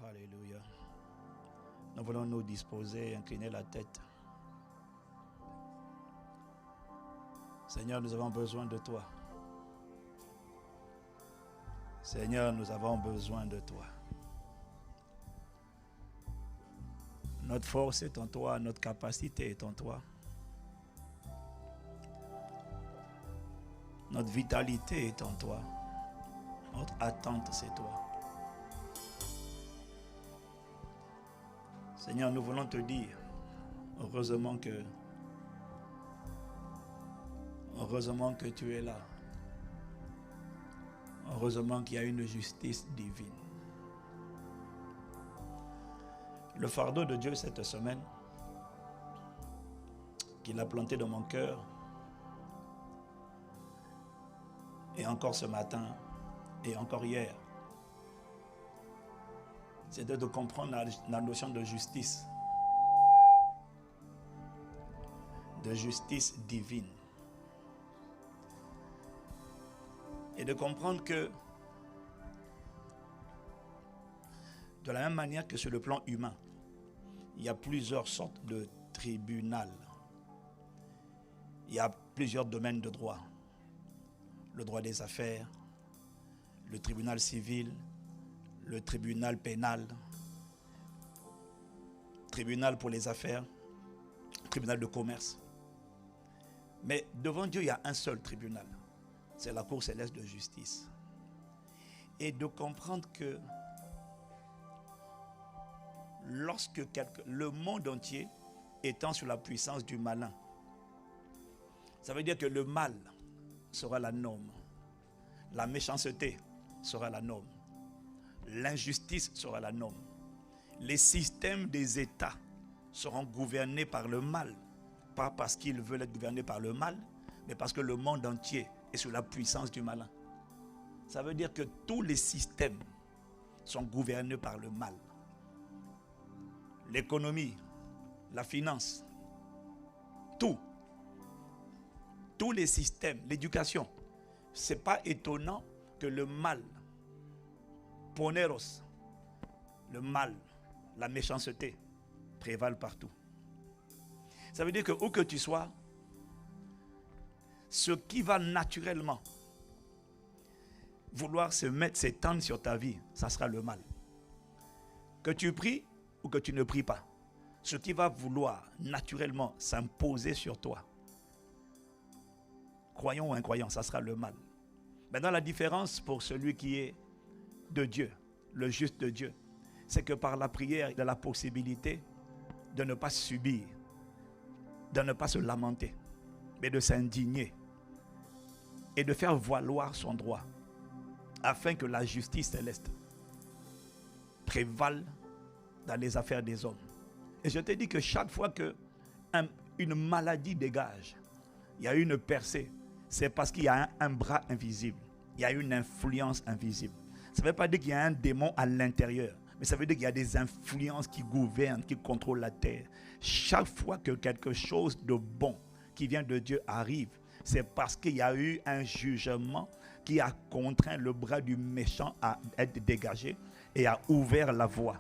Alléluia. Nous voulons nous disposer, incliner la tête. Seigneur, nous avons besoin de toi. Seigneur, nous avons besoin de toi. Notre force est en toi, notre capacité est en toi. Notre vitalité est en toi. Notre attente, c'est toi. Seigneur, nous voulons te dire, heureusement que tu es là. Heureusement qu'il y a une justice divine. Le fardeau de Dieu cette semaine, qu'il a planté dans mon cœur, et encore ce matin, et encore hier, c'est de comprendre la notion de justice divine. Et de comprendre que, de la même manière que sur le plan humain, il y a plusieurs sortes de tribunaux. Il y a plusieurs domaines de droit. Le droit des affaires, le tribunal civil, le tribunal pénal, tribunal pour les affaires, tribunal de commerce. Mais devant Dieu, il y a un seul tribunal. C'est la Cour céleste de justice. Et de comprendre que lorsque le monde entier étant sous la puissance du malin, ça veut dire que le mal sera la norme. La méchanceté sera la norme. L'injustice sera la norme. Les systèmes des États seront gouvernés par le mal. Pas parce qu'ils veulent être gouvernés par le mal, mais parce que le monde entier est sous la puissance du malin. Ça veut dire que tous les systèmes sont gouvernés par le mal. L'économie, la finance, tous les systèmes, l'éducation. Ce n'est pas étonnant que le mal, poneros, le mal, la méchanceté, prévalent partout. Ça veut dire que où que tu sois, ce qui va naturellement vouloir s'étendre sur ta vie, ça sera le mal. Que tu pries ou que tu ne pries pas, ce qui va vouloir naturellement s'imposer sur toi, croyant ou incroyant, ça sera le mal. Maintenant, la différence pour celui qui est de Dieu, le juste de Dieu, c'est que par la prière, il a la possibilité de ne pas subir, de ne pas se lamenter, mais de s'indigner et de faire valoir son droit afin que la justice céleste prévale dans les affaires des hommes. Et je te dis que chaque fois qu'une maladie dégage, il y a une percée, c'est parce qu'il y a un bras invisible, il y a une influence invisible. Ça ne veut pas dire qu'il y a un démon à l'intérieur, mais ça veut dire qu'il y a des influences qui gouvernent, qui contrôlent la terre. Chaque fois que quelque chose de bon qui vient de Dieu arrive, c'est parce qu'il y a eu un jugement qui a contraint le bras du méchant à être dégagé et a ouvert la voie.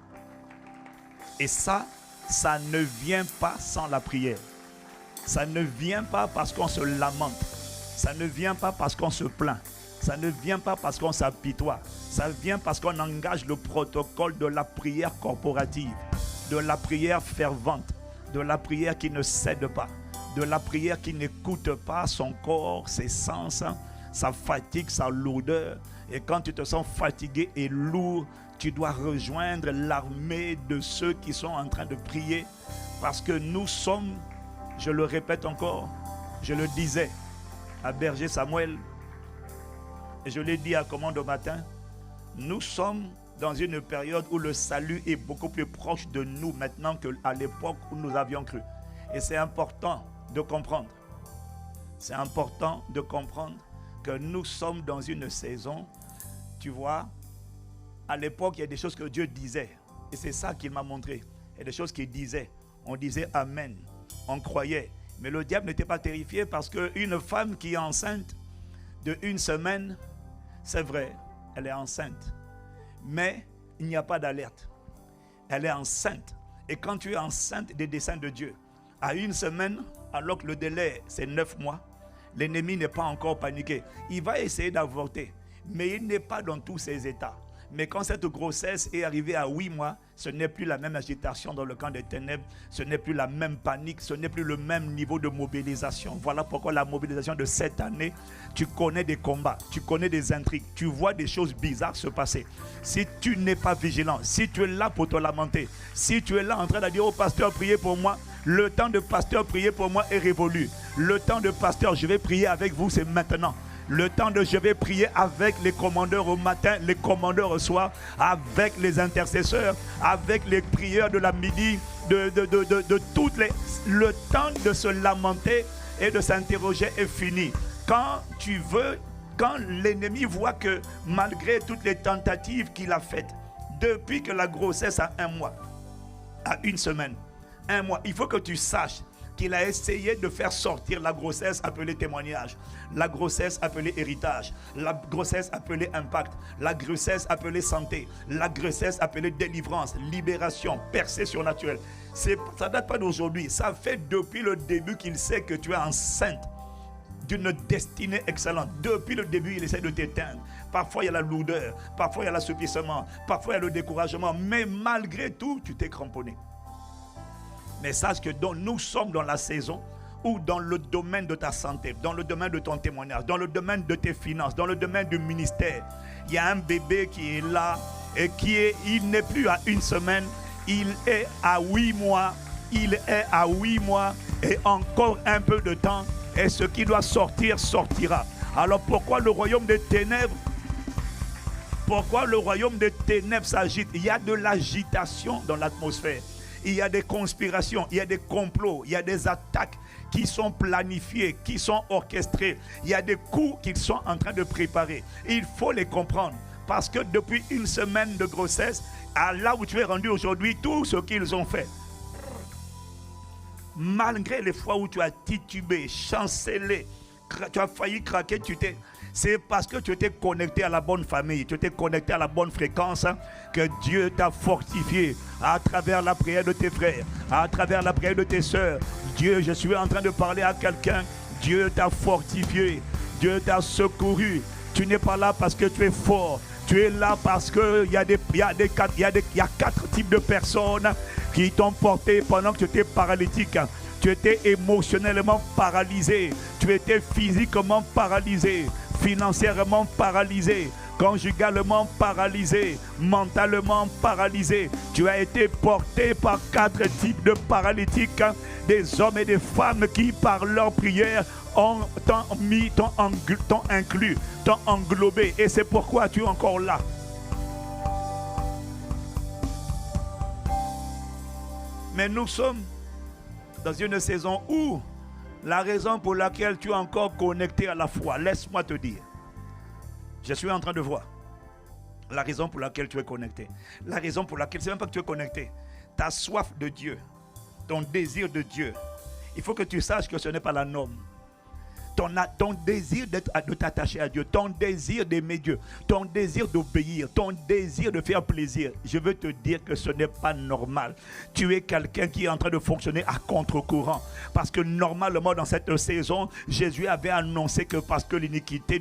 Et ça ne vient pas sans la prière. Ça ne vient pas parce qu'on se lamente. Ça ne vient pas parce qu'on se plaint. Ça ne vient pas parce qu'on s'apitoie. Ça vient parce qu'on engage le protocole de la prière corporative, de la prière fervente, de la prière qui ne cède pas, de la prière qui n'écoute pas son corps, ses sens, sa fatigue, sa lourdeur. Et quand tu te sens fatigué et lourd, tu dois rejoindre l'armée de ceux qui sont en train de prier, parce que nous sommes, je le répète encore, je le disais à Berger Samuel, et je l'ai dit à Commande au matin, nous sommes dans une période où le salut est beaucoup plus proche de nous maintenant qu'à l'époque où nous avions cru. Et c'est important de comprendre. C'est important de comprendre que nous sommes dans une saison, tu vois, à l'époque, il y a des choses que Dieu disait. Et c'est ça qu'il m'a montré. Il y a des choses qu'il disait. On disait Amen. On croyait. Mais le diable n'était pas terrifié parce qu'une femme qui est enceinte de 1 semaine, c'est vrai, elle est enceinte. Mais il n'y a pas d'alerte. elle est enceinte. Et quand tu es enceinte des desseins de Dieu, à une semaine, alors que le délai c'est 9 mois, l'ennemi n'est pas encore paniqué. Il va essayer d'avorter, mais il n'est pas dans tous ses états. Mais quand cette grossesse est arrivée à 8 mois, ce n'est plus la même agitation dans le camp des ténèbres, ce n'est plus la même panique, ce n'est plus le même niveau de mobilisation. Voilà pourquoi la mobilisation de cette année, tu connais des combats, tu connais des intrigues, tu vois des choses bizarres se passer. Si tu n'es pas vigilant, si tu es là pour te lamenter, si tu es là en train de dire au pasteur, priez pour moi, le temps de pasteur, priez pour moi est révolu. Le temps de pasteur, je vais prier avec vous, c'est maintenant. Le temps de je vais prier avec les commandeurs au matin, les commandeurs au soir, avec les intercesseurs, avec les prieurs de la midi, de toutes les... Le temps de se lamenter et de s'interroger est fini. Quand tu veux, quand l'ennemi voit que malgré toutes les tentatives qu'il a faites, depuis que la grossesse a 1 mois, à 1 semaine, 1 mois, il faut que tu saches qu'il a essayé de faire sortir la grossesse appelée témoignage, la grossesse appelée héritage, la grossesse appelée impact, la grossesse appelée santé, la grossesse appelée délivrance, libération, percée surnaturelle. Ça ne date pas d'aujourd'hui, ça fait depuis le début qu'il sait que tu es enceinte d'une destinée excellente. Depuis le début, il essaie de t'éteindre. Parfois, il y a la lourdeur, parfois, il y a l'assoupissement, parfois, il y a le découragement, mais malgré tout, tu t'es cramponné. Mais sache que nous sommes dans la saison où dans le domaine de ta santé, dans le domaine de ton témoignage, dans le domaine de tes finances, dans le domaine du ministère, il y a un bébé qui est là et il n'est plus à 1 semaine, il est à 8 mois, il est à 8 mois et encore un peu de temps et ce qui doit sortir, sortira. Alors pourquoi le royaume des ténèbres s'agite? Il y a de l'agitation dans l'atmosphère. Il y a des conspirations, il y a des complots, il y a des attaques qui sont planifiées, qui sont orchestrées. Il y a des coups qu'ils sont en train de préparer. Il faut les comprendre parce que depuis 1 semaine de grossesse, à là où tu es rendu aujourd'hui, tout ce qu'ils ont fait, malgré les fois où tu as titubé, chancelé, tu as failli craquer, c'est parce que tu étais connecté à la bonne famille, tu étais connecté à la bonne fréquence que Dieu t'a fortifié à travers la prière de tes frères, à travers la prière de tes sœurs. Dieu, je suis en train de parler à quelqu'un, Dieu t'a fortifié, Dieu t'a secouru. Tu n'es pas là parce que tu es fort, tu es là parce qu'il y a 4 types de personnes qui t'ont porté pendant que tu étais paralytique. Tu étais émotionnellement paralysé, tu étais physiquement paralysé, financièrement paralysé, conjugalement paralysé, mentalement paralysé. Tu as été porté par 4 types de paralytiques, des hommes et des femmes qui par leur prière t'ont inclus, t'ont englobé et c'est pourquoi tu es encore là. Mais nous sommes dans une saison où la raison pour laquelle tu es encore connecté à la foi, laisse-moi te dire, je suis en train de voir la raison pour laquelle tu es connecté. La raison pour laquelle, c'est même pas que tu es connecté, ta soif de Dieu, ton désir de Dieu, il faut que tu saches que ce n'est pas la norme. Ton désir de t'attacher à Dieu, ton désir d'aimer Dieu, ton désir d'obéir, ton désir de faire plaisir, je veux te dire que ce n'est pas normal. Tu es quelqu'un qui est en train de fonctionner à contre-courant. Parce que normalement dans cette saison, Jésus avait annoncé que parce que l'iniquité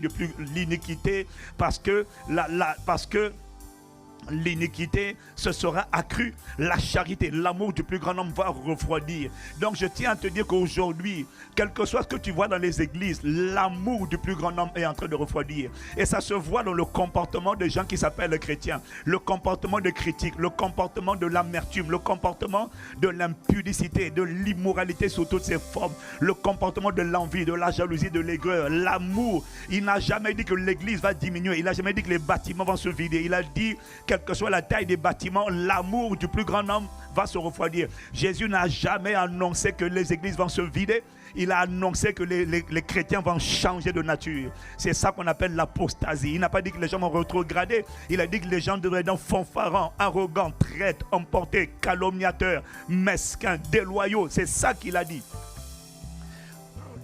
se sera accrue, la charité, l'amour du plus grand nombre va refroidir. Donc je tiens à te dire qu'aujourd'hui, quel que soit ce que tu vois dans les églises, l'amour du plus grand nombre est en train de refroidir. Et ça se voit dans le comportement des gens qui s'appellent chrétiens, le comportement de critique, le comportement de l'amertume, le comportement de l'impudicité, de l'immoralité sous toutes ses formes, le comportement de l'envie, de la jalousie, de l'aigreur, l'amour. Il n'a jamais dit que l'église va diminuer, il n'a jamais dit que les bâtiments vont se vider. Il a dit quelle que soit la taille des bâtiments, l'amour du plus grand nombre va se refroidir. Jésus n'a jamais annoncé que les églises vont se vider. Il a annoncé que les chrétiens vont changer de nature. C'est ça qu'on appelle l'apostasie. Il n'a pas dit que les gens vont rétrograder. Il a dit que les gens devraient être fanfarons, arrogants, traîtres, emportés, calomniateurs, mesquins, déloyaux. C'est ça qu'il a dit.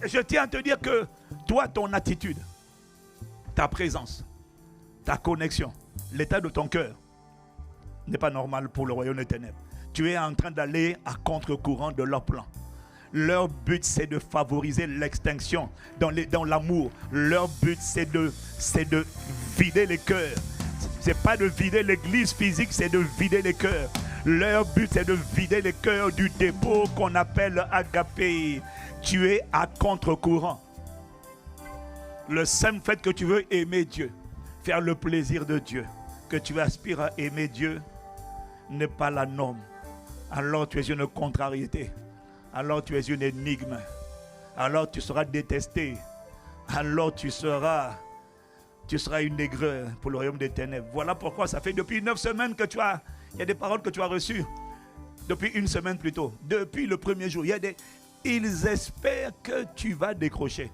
Et je tiens à te dire que toi, ton attitude, ta présence, ta connexion, l'état de ton cœur n'est pas normal pour le royaume des ténèbres. Tu es en train d'aller à contre-courant de leur plan. Leur but, c'est de favoriser l'extinction dans l'amour. Leur but, c'est de vider les cœurs. Ce n'est pas de vider l'église physique, c'est de vider les cœurs. Leur but, c'est de vider les cœurs du dépôt qu'on appelle agapé. Tu es à contre-courant. Le simple fait que tu veux aimer Dieu, faire le plaisir de Dieu, que tu aspires à aimer Dieu, n'est pas la norme. Alors tu es une contrariété. Alors tu es une énigme. Alors tu seras détesté. Alors tu seras une aigreur pour le royaume des ténèbres. Voilà pourquoi ça fait depuis 9 semaines que il y a des paroles que tu as reçues. Depuis 1 semaine plutôt. Depuis le premier jour. Ils espèrent que tu vas décrocher.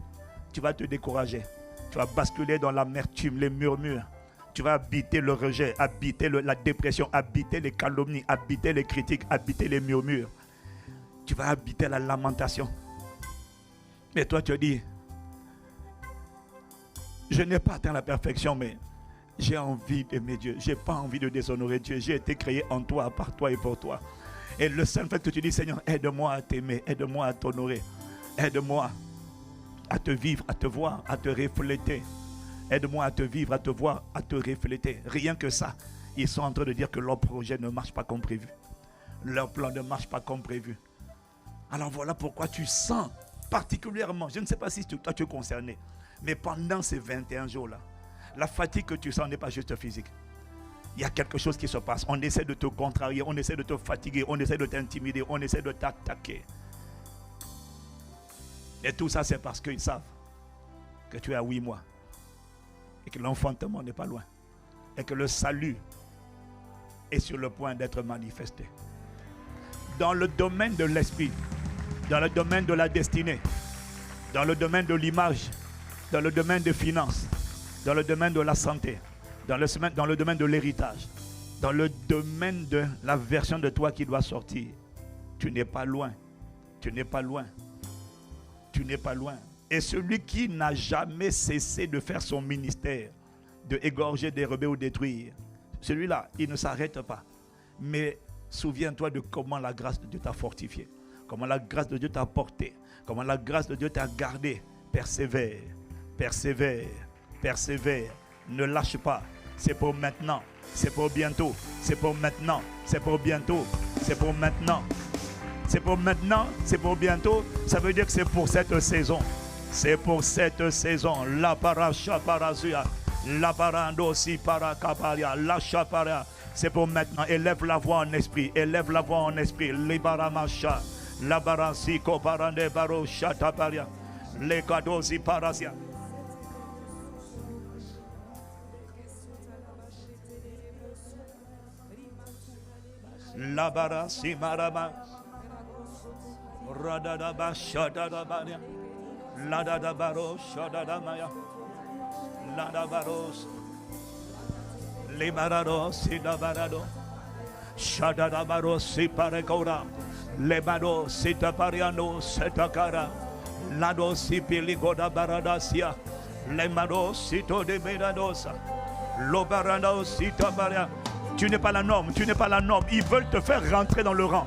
Tu vas te décourager. Tu vas basculer dans l'amertume, les murmures. Tu vas habiter le rejet, habiter la dépression, habiter les calomnies, habiter les critiques, habiter les murmures. Tu vas habiter la lamentation. Mais toi, tu dis, je n'ai pas atteint la perfection, mais j'ai envie d'aimer Dieu. Je n'ai pas envie de déshonorer Dieu. J'ai été créé en toi, par toi et pour toi. Et le seul fait que tu dis, Seigneur, aide-moi à t'aimer, aide-moi à t'honorer, aide-moi à te vivre, à te voir, à te refléter. Aide-moi à te vivre, à te voir, à te refléter. Rien que ça, ils sont en train de dire que leur projet ne marche pas comme prévu. Leur plan ne marche pas comme prévu. Alors voilà pourquoi tu sens particulièrement, je ne sais pas si toi tu es concerné, mais pendant ces 21 jours-là, la fatigue que tu sens n'est pas juste physique. Il y a quelque chose qui se passe. On essaie de te contrarier, on essaie de te fatiguer, on essaie de t'intimider, on essaie de t'attaquer. Et tout ça, c'est parce qu'ils savent que tu es à 8 mois. Et que l'enfantement n'est pas loin. Et que le salut est sur le point d'être manifesté. Dans le domaine de l'esprit, dans le domaine de la destinée, dans le domaine de l'image, dans le domaine des finances, dans le domaine de la santé, dans le domaine de l'héritage, dans le domaine de la version de toi qui doit sortir. Tu n'es pas loin. Tu n'es pas loin. Tu n'es pas loin. Et celui qui n'a jamais cessé de faire son ministère, de égorger, dérober ou détruire, celui-là, il ne s'arrête pas. Mais souviens-toi de comment la grâce de Dieu t'a fortifié, comment la grâce de Dieu t'a porté, comment la grâce de Dieu t'a gardé. Persévère, persévère, persévère. Ne lâche pas. C'est pour maintenant, c'est pour bientôt, c'est pour maintenant, c'est pour bientôt, c'est pour maintenant. C'est pour maintenant, c'est pour bientôt. Ça veut dire que c'est pour cette saison. C'est pour cette saison. La paracha parazua, la parando si parakaparia, la chaparia. C'est pour maintenant. Élève la voix en esprit. Élève la voix en esprit. Libaramacha, la baransi koparande baro chataparia, le kadosi parasia. La barasi marama. Radadaba shadadabania. Ladadabaro shadadamaya. Ladabaros. Libarados sidabarado. Shadadabaros siparekora. Lebado sitapariano setakara. Lado sipiligoda baradasia. Lemado sito de beradosa. Lobarado sitabaria. Tu n'es pas la norme, tu n'es pas la norme. Ils veulent te faire rentrer dans le rang.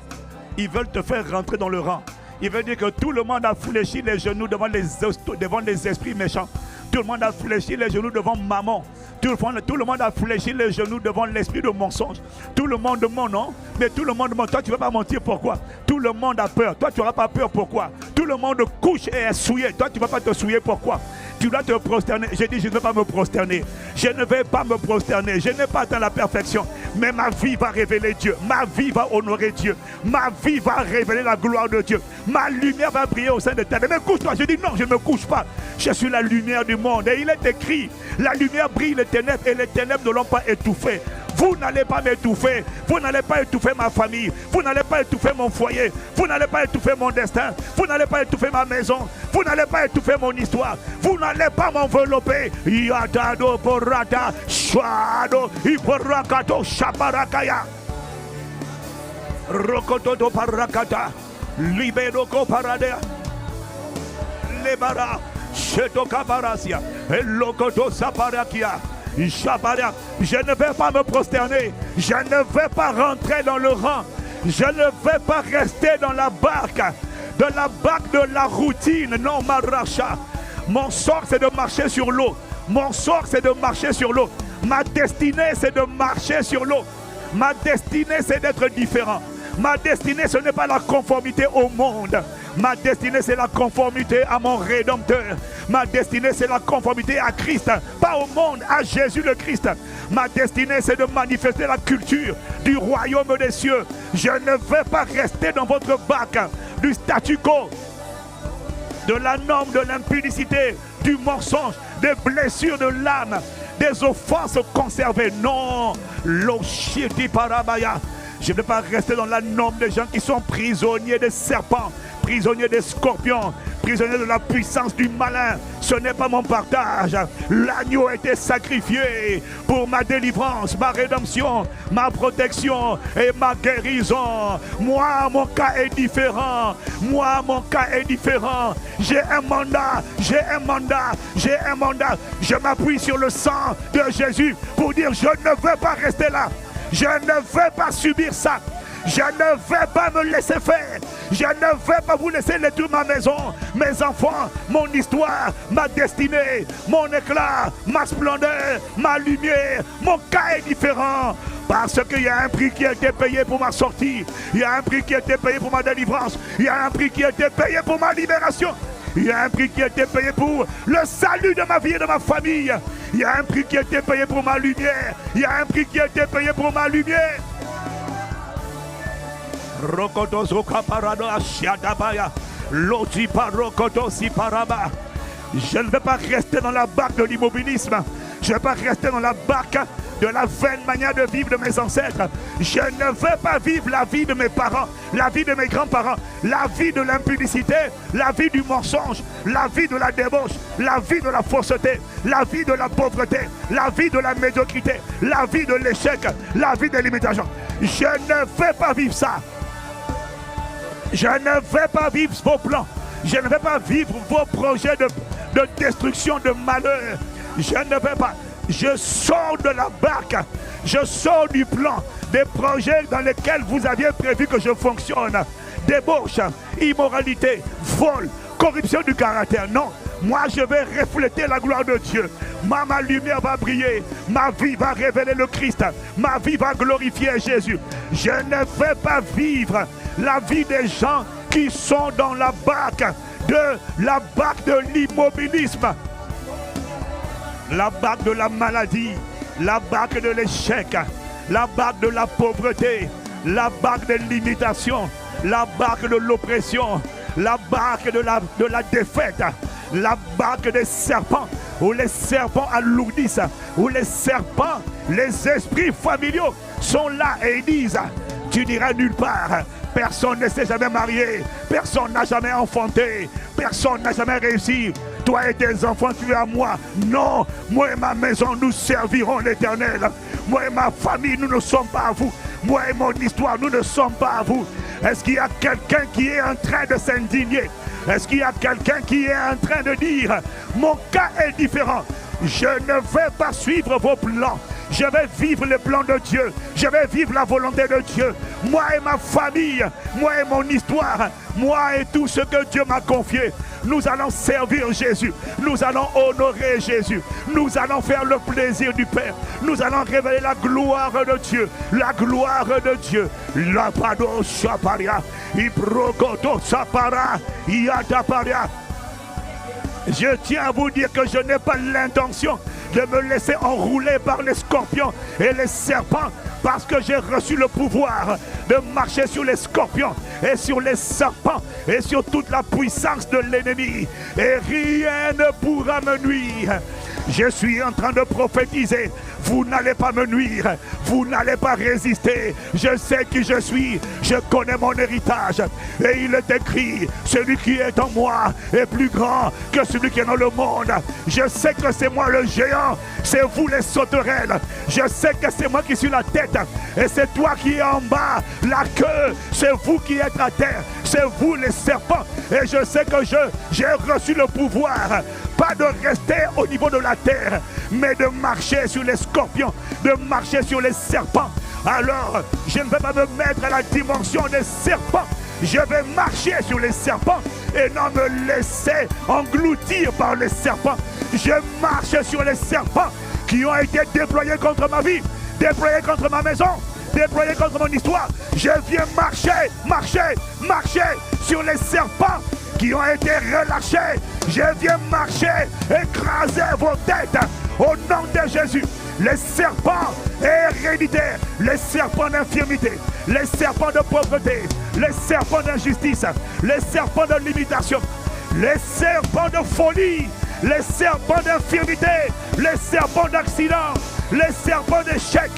Ils veulent te faire rentrer dans le rang. Ils veulent dire que tout le monde a fléchi les genoux devant les esprits méchants. Tout le monde a fléchi les genoux devant maman. Tout le monde a fléchi les genoux devant l'esprit de mensonge. Tout le monde ment, non? Mais tout le monde ment. Toi, tu ne vas pas mentir. Pourquoi? Tout le monde a peur. Toi, tu n'auras pas peur. Pourquoi? Tout le monde couche et est souillé. Toi, tu ne vas pas te souiller. Pourquoi? Tu dois te prosterner. J'ai dit, je ne vais pas me prosterner. Je ne vais pas me prosterner. Je n'ai pas atteint la perfection. Mais ma vie va révéler Dieu. Ma vie va honorer Dieu. Ma vie va révéler la gloire de Dieu. Ma lumière va briller au sein de ta vie. Mais couche-toi. Je dis non, je ne me couche pas. Je suis la lumière du monde. Et il est écrit, la lumière brille les ténèbres et les ténèbres ne l'ont pas étouffée. Vous n'allez pas m'étouffer. Vous n'allez pas étouffer ma famille. Vous n'allez pas étouffer mon foyer. Vous n'allez pas étouffer mon destin. Vous n'allez pas étouffer ma maison. Vous n'allez pas étouffer mon histoire. Vous n'allez pas m'envelopper. Yadado porata shado iporakato shabarakaya. Rokototo parakata. Libero paradea. Lebara. Sheto kabarasia. Elokoto saparakia. Je ne vais pas me prosterner. Je ne vais pas rentrer dans le rang. Je ne vais pas rester dans la barque de la routine. Non, Maracha. Mon sort, c'est de marcher sur l'eau. Mon sort, c'est de marcher sur l'eau. Ma destinée, c'est de marcher sur l'eau. Ma destinée, c'est d'être différent. Ma destinée, ce n'est pas la conformité au monde. Ma destinée, c'est la conformité à mon Rédempteur. Ma destinée, c'est la conformité à Christ. Pas au monde, à Jésus le Christ. Ma destinée, c'est de manifester la culture du royaume des cieux. Je ne vais pas rester dans votre bac du statu quo, de la norme, de l'impudicité, du mensonge, des blessures de l'âme, des offenses conservées. Non, l'oshiti parabaya. Je ne vais pas rester dans la norme des gens qui sont prisonniers des serpents, prisonniers des scorpions, prisonniers de la puissance du malin. Ce n'est pas mon partage. L'agneau a été sacrifié pour ma délivrance, ma rédemption, ma protection et ma guérison. Moi, mon cas est différent. Moi, mon cas est différent. J'ai un mandat, j'ai un mandat, j'ai un mandat. Je m'appuie sur le sang de Jésus pour dire je ne veux pas rester là. Je ne vais pas subir ça. Je ne vais pas me laisser faire. Je ne vais pas vous laisser détruire ma maison, mes enfants, mon histoire, ma destinée, mon éclat, ma splendeur, ma lumière. Mon cas est différent. Parce qu'il y a un prix qui a été payé pour ma sortie. Il y a un prix qui a été payé pour ma délivrance. Il y a un prix qui a été payé pour ma libération. Il y a un prix qui a été payé pour le salut de ma vie et de ma famille. Il y a un prix qui a été payé pour ma lumière. Il y a un prix qui a été payé pour ma lumière. Je ne vais pas rester dans la barque de l'immobilisme. Je ne vais pas rester dans la barque de la vaine manière de vivre de mes ancêtres. Je ne veux pas vivre la vie de mes parents, la vie de mes grands-parents, la vie de l'impudicité, la vie du mensonge, la vie de la débauche, la vie de la fausseté, la vie de la pauvreté, la vie de la médiocrité, la vie de l'échec, la vie de l'imitation. Je ne vais pas vivre ça. Je ne vais pas vivre vos plans. Je ne vais pas vivre vos projets de destruction, de malheur. Je ne vais pas. Je sors de la barque. Je sors du plan des projets dans lesquels vous aviez prévu que je fonctionne. Débauche, immoralité, vol, corruption du caractère. Non, moi je vais refléter la gloire de Dieu. Ma lumière va briller. Ma vie va révéler le Christ. Ma vie va glorifier Jésus. Je ne vais pas vivre la vie des gens qui sont dans la barque de l'immobilisme. La barque de la maladie, la barque de l'échec, la barque de la pauvreté, la barque de l'imitation, la barque de l'oppression, la barque de la défaite, la barque des serpents, où les serpents alourdissent, où les serpents, les esprits familiaux sont là et ils disent, tu n'iras nulle part. Personne ne s'est jamais marié, personne n'a jamais enfanté, personne n'a jamais réussi. Toi et tes enfants, tu es à moi. Non, moi et ma maison, nous servirons l'Éternel. Moi et ma famille, nous ne sommes pas à vous. Moi et mon histoire, nous ne sommes pas à vous. Est-ce qu'il y a quelqu'un qui est en train de s'indigner? Est-ce qu'il y a quelqu'un qui est en train de dire, mon cas est différent? Je ne vais pas suivre vos plans. Je vais vivre les plans de Dieu. Je vais vivre la volonté de Dieu. Moi et ma famille, moi et mon histoire, moi et tout ce que Dieu m'a confié. Nous allons servir Jésus. Nous allons honorer Jésus. Nous allons faire le plaisir du Père. Nous allons révéler la gloire de Dieu. La gloire de Dieu. La pado chaparia. Iprokoto sapara. Yataparia. Je tiens à vous dire que je n'ai pas l'intention de me laisser enrouler par les scorpions et les serpents, parce que j'ai reçu le pouvoir de marcher sur les scorpions et sur les serpents et sur toute la puissance de l'ennemi, et rien ne pourra me nuire. Je suis en train de prophétiser. Vous n'allez pas me nuire. Vous n'allez pas résister. Je sais qui je suis. Je connais mon héritage. Et il est écrit, celui qui est en moi est plus grand que celui qui est dans le monde. Je sais que c'est moi le géant. C'est vous les sauterelles. Je sais que c'est moi qui suis la tête. Et c'est toi qui es en bas, la queue. C'est vous qui êtes à terre. C'est vous les serpents. Et je sais que j'ai reçu le pouvoir pas de rester au niveau de la terre, mais de marcher sur les scorpions, de marcher sur les serpents. Alors, je ne vais pas me mettre à la dimension des serpents. Je vais marcher sur les serpents et non me laisser engloutir par les serpents. Je marche sur les serpents qui ont été déployés contre ma vie, déployés contre ma maison, déployés contre mon histoire. Je viens marcher sur les serpents qui ont été relâchés. Je viens marcher, écraser vos têtes au nom de Jésus. Les serpents héréditaires, les serpents d'infirmité, les serpents de pauvreté, les serpents d'injustice, les serpents de limitation, les serpents de folie, les serpents d'infirmité, les serpents d'accident, les serpents d'échec,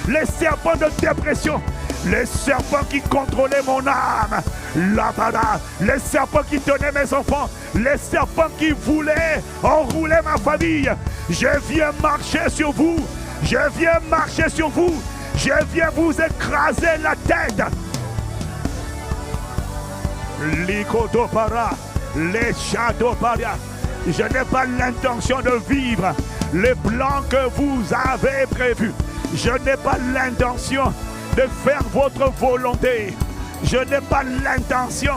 les serpents de dépression, les serpents qui contrôlaient mon âme, là-bas, les serpents qui tenaient mes enfants, les serpents qui voulaient enrouler ma famille. Je viens marcher sur vous, je viens marcher sur vous, je viens vous écraser la tête. Likodopara, les Chadoparia. Je n'ai pas l'intention de vivre les plans que vous avez prévus. Je n'ai pas l'intention de faire votre volonté. Je n'ai pas l'intention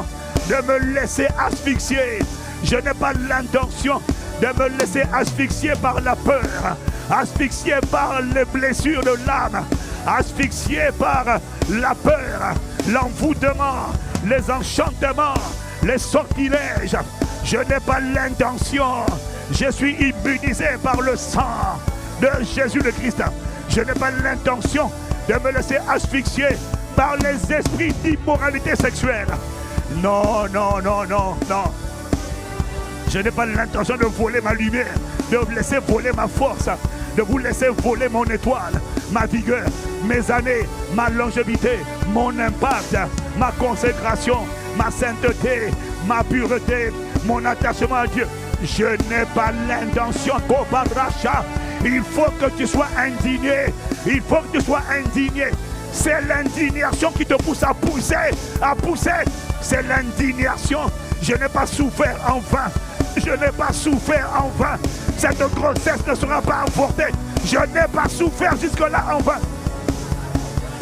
de me laisser asphyxier. Je n'ai pas l'intention de me laisser asphyxier par la peur, asphyxier par les blessures de l'âme, asphyxier par la peur, l'envoûtement, les enchantements, les sortilèges. Je n'ai pas l'intention. Je suis immunisé par le sang de Jésus le Christ. Je n'ai pas l'intention de me laisser asphyxier par les esprits d'immoralité sexuelle. Non, non, non, non, non. Je n'ai pas l'intention de voler ma lumière, de vous laisser voler ma force, de vous laisser voler mon étoile, ma vigueur, mes années, ma longévité, mon impact, ma consécration, ma sainteté, ma pureté, mon attachement à Dieu. Je n'ai pas l'intention qu'au il faut que tu sois indigné. Il faut que tu sois indigné. C'est l'indignation qui te pousse à pousser. C'est l'indignation. Je n'ai pas souffert en vain. Je n'ai pas souffert en vain. Cette grossesse ne sera pas avortée. Je n'ai pas souffert jusque-là en vain.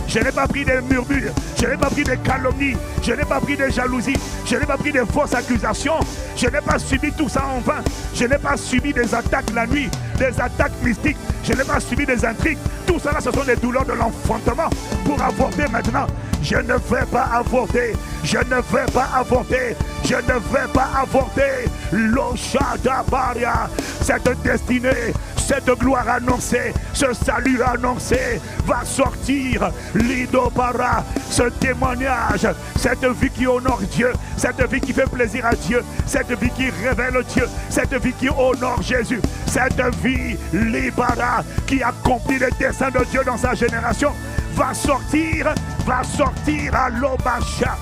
Je n'ai pas pris des murmures, je n'ai pas pris des calomnies, je n'ai pas pris des jalousies, je n'ai pas pris des fausses accusations, je n'ai pas subi tout ça en vain, je n'ai pas subi des attaques la nuit, des attaques mystiques, je n'ai pas subi des intrigues. Tout cela, ce sont des douleurs de l'enfantement pour avorter maintenant. Je ne vais pas avorter, je ne vais pas avorter, je ne vais pas avorter. L'Oshadabaria, cette destinée, cette gloire annoncée, ce salut annoncé va sortir. L'Idopara, ce témoignage, cette vie qui honore Dieu, cette vie qui fait plaisir à Dieu, cette vie qui révèle Dieu, cette vie qui honore Jésus, cette vie libara qui accomplit les desseins de Dieu dans sa génération va sortir à l'Obacha.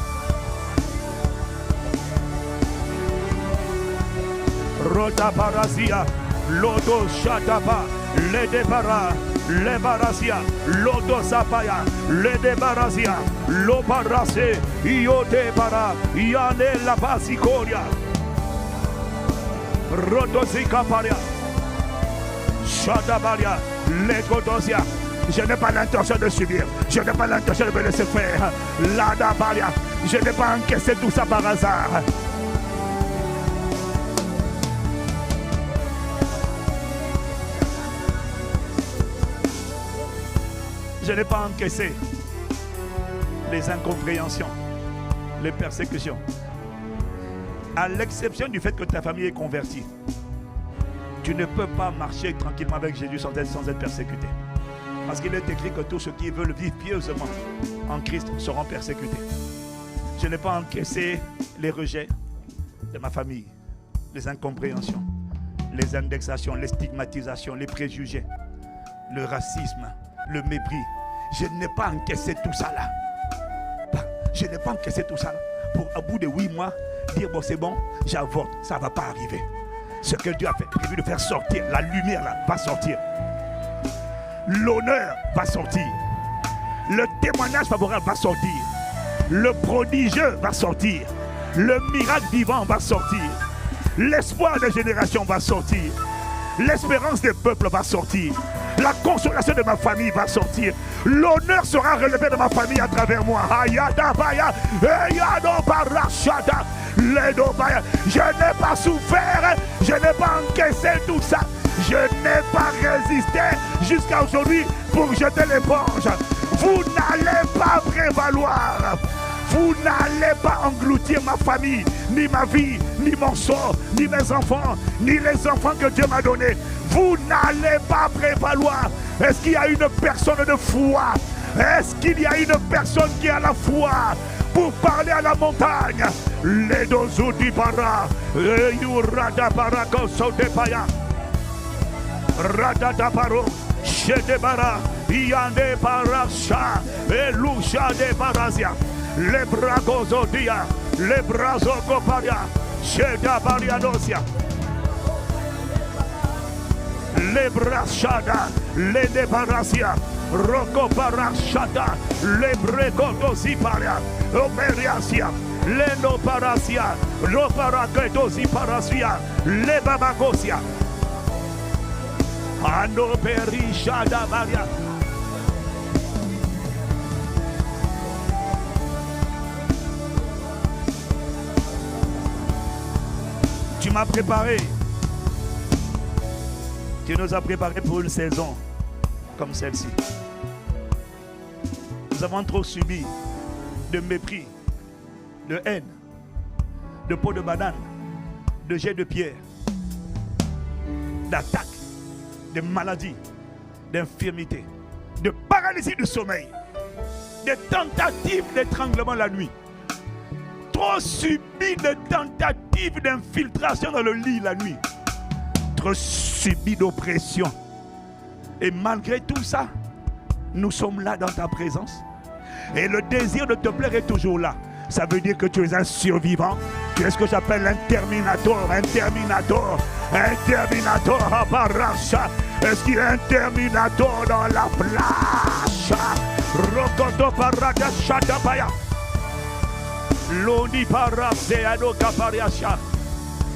Rotabarazia, Lodo Shataba, Ledebara, Lebarasia, Lodo Sapaya, Ledebarasia, Lobarase, Iotebara, Yane Labasicoria, Rodozika Paria, Shadabaria, Legodosia. Je n'ai pas l'intention de subir. Je n'ai pas l'intention de me laisser faire. Ladabaria. Je n'ai pas encaissé tout ça par hasard. Je n'ai pas encaissé les incompréhensions, les persécutions. À l'exception du fait que ta famille est convertie, tu ne peux pas marcher tranquillement avec Jésus sans être persécuté. Parce qu'il est écrit que tous ceux qui veulent vivre pieusement en Christ seront persécutés. Je n'ai pas encaissé les rejets de ma famille, les incompréhensions, les indexations, les stigmatisations, les préjugés, le racisme, le mépris. Je n'ai pas encaissé tout ça là. Je n'ai pas encaissé tout ça là. Pour au bout de 8 mois, dire bon c'est bon, j'avorte. Ça ne va pas arriver. Ce que Dieu a prévu de faire sortir, la lumière là va sortir. L'honneur va sortir. Le témoignage favorable va sortir. Le prodigieux va sortir. Le miracle vivant va sortir. L'espoir des générations va sortir. L'espérance des peuples va sortir. La consolation de ma famille va sortir. L'honneur sera relevé de ma famille à travers moi. Je n'ai pas souffert, je n'ai pas encaissé tout ça. Je n'ai pas résisté jusqu'à aujourd'hui pour jeter l'éponge. Vous n'allez pas prévaloir. Vous n'allez pas engloutir ma famille, ni ma vie, ni mon sort, ni mes enfants, ni les enfants que Dieu m'a donnés. Vous n'allez pas prévaloir. Est-ce qu'il y a une personne de foi? Est-ce qu'il y a une personne qui a la foi pour parler à la montagne? Les dozou di para, yurada para kosote paya, rada da paro, shede bara, yande para sha, elusha de barazia. Les bragozo dia, les brazo coparia, sheda bariadosia, les brachada, les debarasia, roko parachada, les bregodosi paria, oberiasia, les no parasia, lo parakedosi parasia, les babagosia, ano perishada baria. Tu m'as préparé. Tu nous as préparé pour une saison comme celle-ci. Nous avons trop subi de mépris, de haine, de peau de banane, de jets de pierre, d'attaques, de maladies, d'infirmités, de paralysie du sommeil, de tentatives d'étranglement la nuit. Trop subi de tentatives d'infiltration dans le lit la nuit. Trop subi d'oppression. Et malgré tout ça, nous sommes là dans ta présence. Et le désir de te plaire est toujours là. Ça veut dire que tu es un survivant. Tu es ce que j'appelle un terminator. Un terminator. Un terminator. Est-ce qu'il y a un terminator dans la plage? Rokoto parada shadabaya. Loni paraseado kapariasha.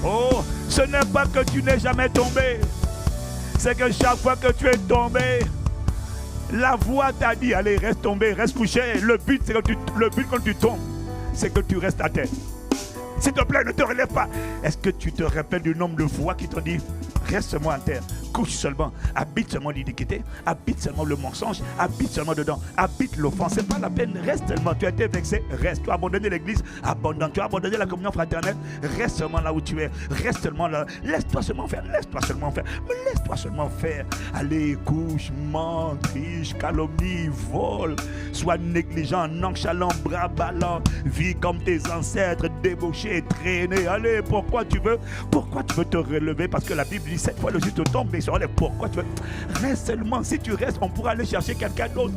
Oh, ce n'est pas que tu n'es jamais tombé. C'est que chaque fois que tu es tombé, la voix t'a dit, allez, reste tombé, reste couché. Le but, c'est que le but quand tu tombes, c'est que tu restes à terre. S'il te plaît, ne te relève pas. Est-ce que tu te rappelles du nombre de voix qui t'ont dit, reste seulement à terre, couche seulement, habite seulement l'iniquité, habite seulement le mensonge, habite seulement dedans, habite l'offense. C'est pas la peine, reste seulement. Tu as été vexé, reste. Tu as abandonné l'église, abandonne. Tu as abandonné la communion fraternelle, reste seulement là où tu es, reste seulement là. Laisse-toi seulement faire, laisse-toi seulement faire, mais laisse-toi seulement faire. Allez, couche, mente, triche, calomnie, vole, sois négligent, nonchalant, bras ballants, vis comme tes ancêtres, débauché, traîné. Allez, pourquoi tu veux te relever? Parce que la Bible dit 7 fois le juste tombe et se relève. Pourquoi tu veux? Reste seulement. Si tu restes, on pourra aller chercher quelqu'un d'autre.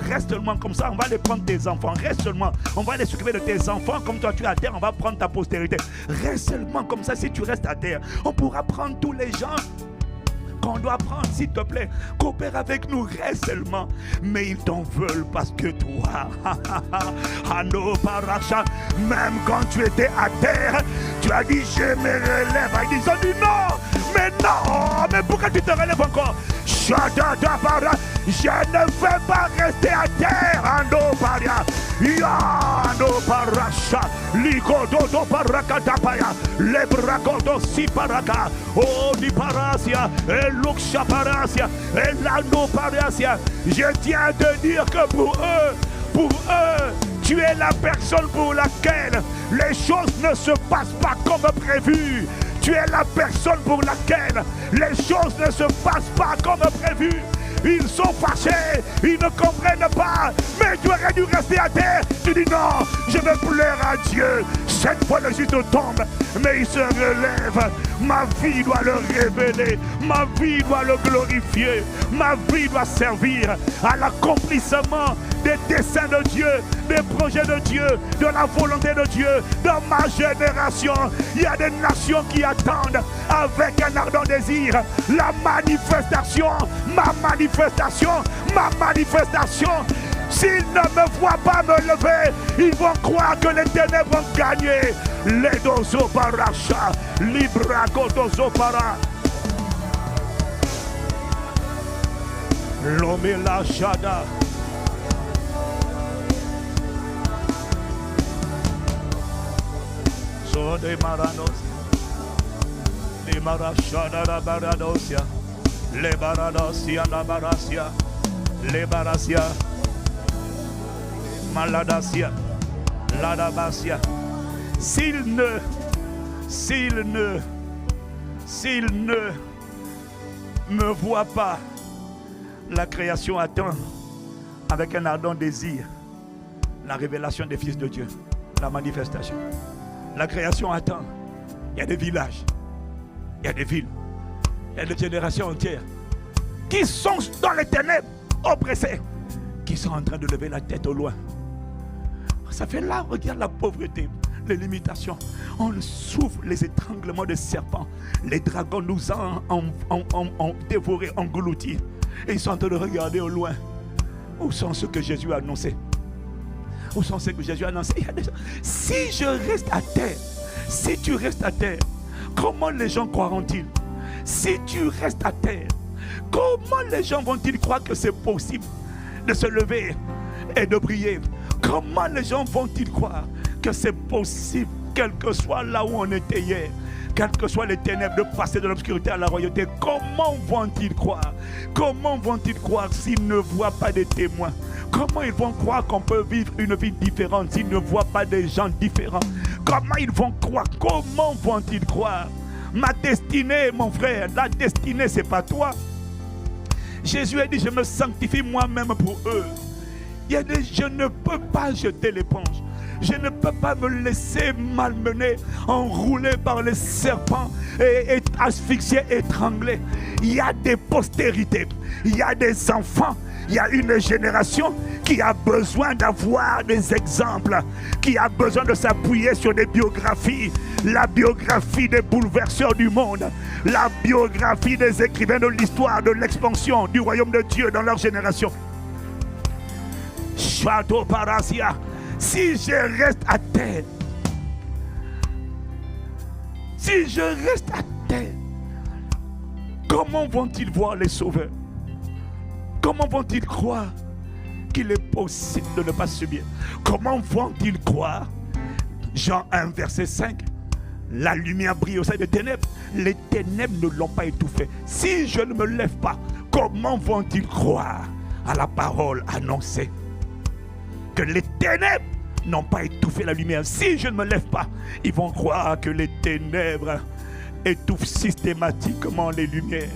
Reste seulement comme ça, on va aller prendre tes enfants. Reste seulement, on va aller s'occuper de tes enfants. Comme toi tu es à terre, on va prendre ta postérité. Reste seulement comme ça. Si tu restes à terre, on pourra prendre tous les gens qu'on doit prendre, s'il te plaît. Coopère avec nous, reste seulement. Mais ils t'en veulent parce que toi, même quand tu étais à terre, tu as dit je me relève. Ils ont dit non, mais pourquoi tu te relèves encore? Je ne veux pas rester à terre. Ando paria, yando parasha, ligodo parakatapaya, lebragodo si paraka, oh di parasia, eluxa parasia, elando parasia. Je tiens à te dire que pour eux, tu es la personne pour laquelle les choses ne se passent pas comme prévu. Tu es la personne pour laquelle les choses ne se passent pas comme prévu. Ils sont fâchés, ils ne comprennent pas. Mais tu aurais dû rester à terre. Tu dis non, je veux plaire à Dieu. Cette fois le juste tombe, mais il se relève. Ma vie doit le révéler. Ma vie doit le glorifier. Ma vie doit servir à l'accomplissement des desseins de Dieu, des projets de Dieu, de la volonté de Dieu. Dans ma génération, il y a des nations qui attendent avec un ardent désir la manifestation, ma manifestation. S'ils ne me voient pas me lever, ils vont croire que les ténèbres vont gagner. Les dozo paracha, libra kodozo para. L'homme la chada. So de maranos. Les marachada la baradosia. Les baradosia la barasia. Les barasia. Maladasia, ladabasia. S'il ne me voit pas, la création attend avec un ardent désir la révélation des fils de Dieu, la manifestation. La création attend. Il y a des villages, il y a des villes, il y a des générations entières qui sont dans les ténèbres, oppressés, qui sont en train de lever la tête au loin. Ça fait là, regarde la pauvreté, les limitations. On souffre les étranglements des serpents. Les dragons nous ont dévorés, engloutis. Et ils sont en train de regarder au loin. Où sont ceux que Jésus a annoncés? Où sont ceux que Jésus a annoncés? Si je reste à terre, si tu restes à terre, comment les gens croiront-ils? Si tu restes à terre, comment les gens vont-ils croire que c'est possible de se lever et de briller? Comment les gens vont-ils croire que c'est possible, quel que soit là où on était hier, quelles que soient les ténèbres, de passer de l'obscurité à la royauté? Comment vont-ils croire? Comment vont-ils croire s'ils ne voient pas des témoins? Comment ils vont croire qu'on peut vivre une vie différente s'ils ne voient pas des gens différents? Comment ils vont croire? Comment vont-ils croire? Ma destinée, mon frère, la destinée, c'est pas toi. Jésus a dit, je me sanctifie moi-même pour eux. Je ne peux pas jeter l'éponge. Je ne peux pas me laisser malmener, enrouler par les serpents et asphyxier, étrangler. Il y a des postérités, il y a des enfants, il y a une génération qui a besoin d'avoir des exemples, qui a besoin de s'appuyer sur des biographies. La biographie des bouleverseurs du monde, la biographie des écrivains de l'histoire de l'expansion du royaume de Dieu dans leur génération. Château Parasia, si je reste à terre, si je reste à terre, comment vont-ils voir les sauveurs? Comment vont-ils croire qu'il est possible de ne pas subir? Comment vont-ils croire? Jean 1 verset 5, la lumière brille au sein des ténèbres, les ténèbres ne l'ont pas étouffé. Si je ne me lève pas, comment vont-ils croire à la parole annoncée? Que les ténèbres n'ont pas étouffé la lumière. Si je ne me lève pas, ils vont croire que les ténèbres étouffent systématiquement les lumières.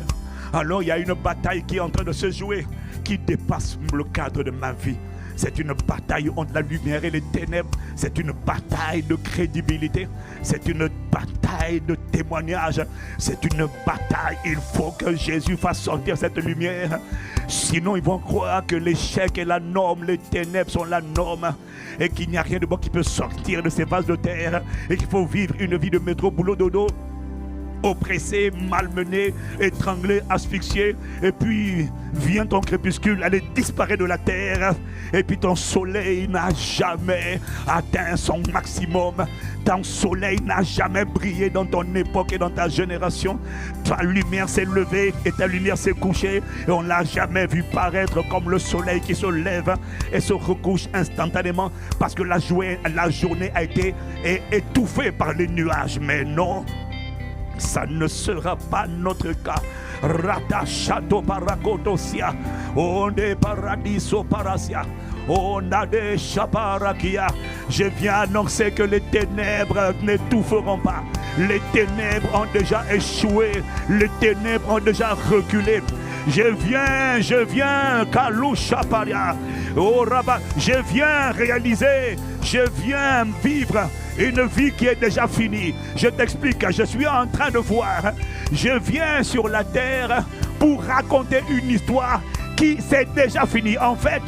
Alors il y a une bataille qui est en train de se jouer, qui dépasse le cadre de ma vie. C'est une bataille entre la lumière et les ténèbres. C'est une bataille de crédibilité. C'est une bataille de témoignage. C'est une bataille. Il faut que Jésus fasse sortir cette lumière. Sinon, ils vont croire que l'échec est la norme, les ténèbres sont la norme, et qu'il n'y a rien de bon qui peut sortir de ces vases de terre, et qu'il faut vivre une vie de métro, boulot, dodo, oppressé, malmené, étranglé, asphyxié, et puis vient ton crépuscule, allez disparaître de la terre, et puis ton soleil n'a jamais atteint son maximum, ton soleil n'a jamais brillé dans ton époque et dans ta génération, ta lumière s'est levée et ta lumière s'est couchée, et on ne l'a jamais vu paraître comme le soleil qui se lève et se recouche instantanément, parce que la journée a été étouffée par les nuages, mais non, ça ne sera pas notre cas. Rata Chateau Paracotosia, on est paradiso parasia, on a des chaparakia. Je viens annoncer que les ténèbres n'étoufferont pas. Les ténèbres ont déjà échoué, les ténèbres ont déjà reculé. Je viens, Kalusha Paria, oh Rabat, je viens réaliser, je viens vivre une vie qui est déjà finie. Je t'explique, je suis en train de voir, je viens sur la terre pour raconter une histoire qui s'est déjà finie. En fait,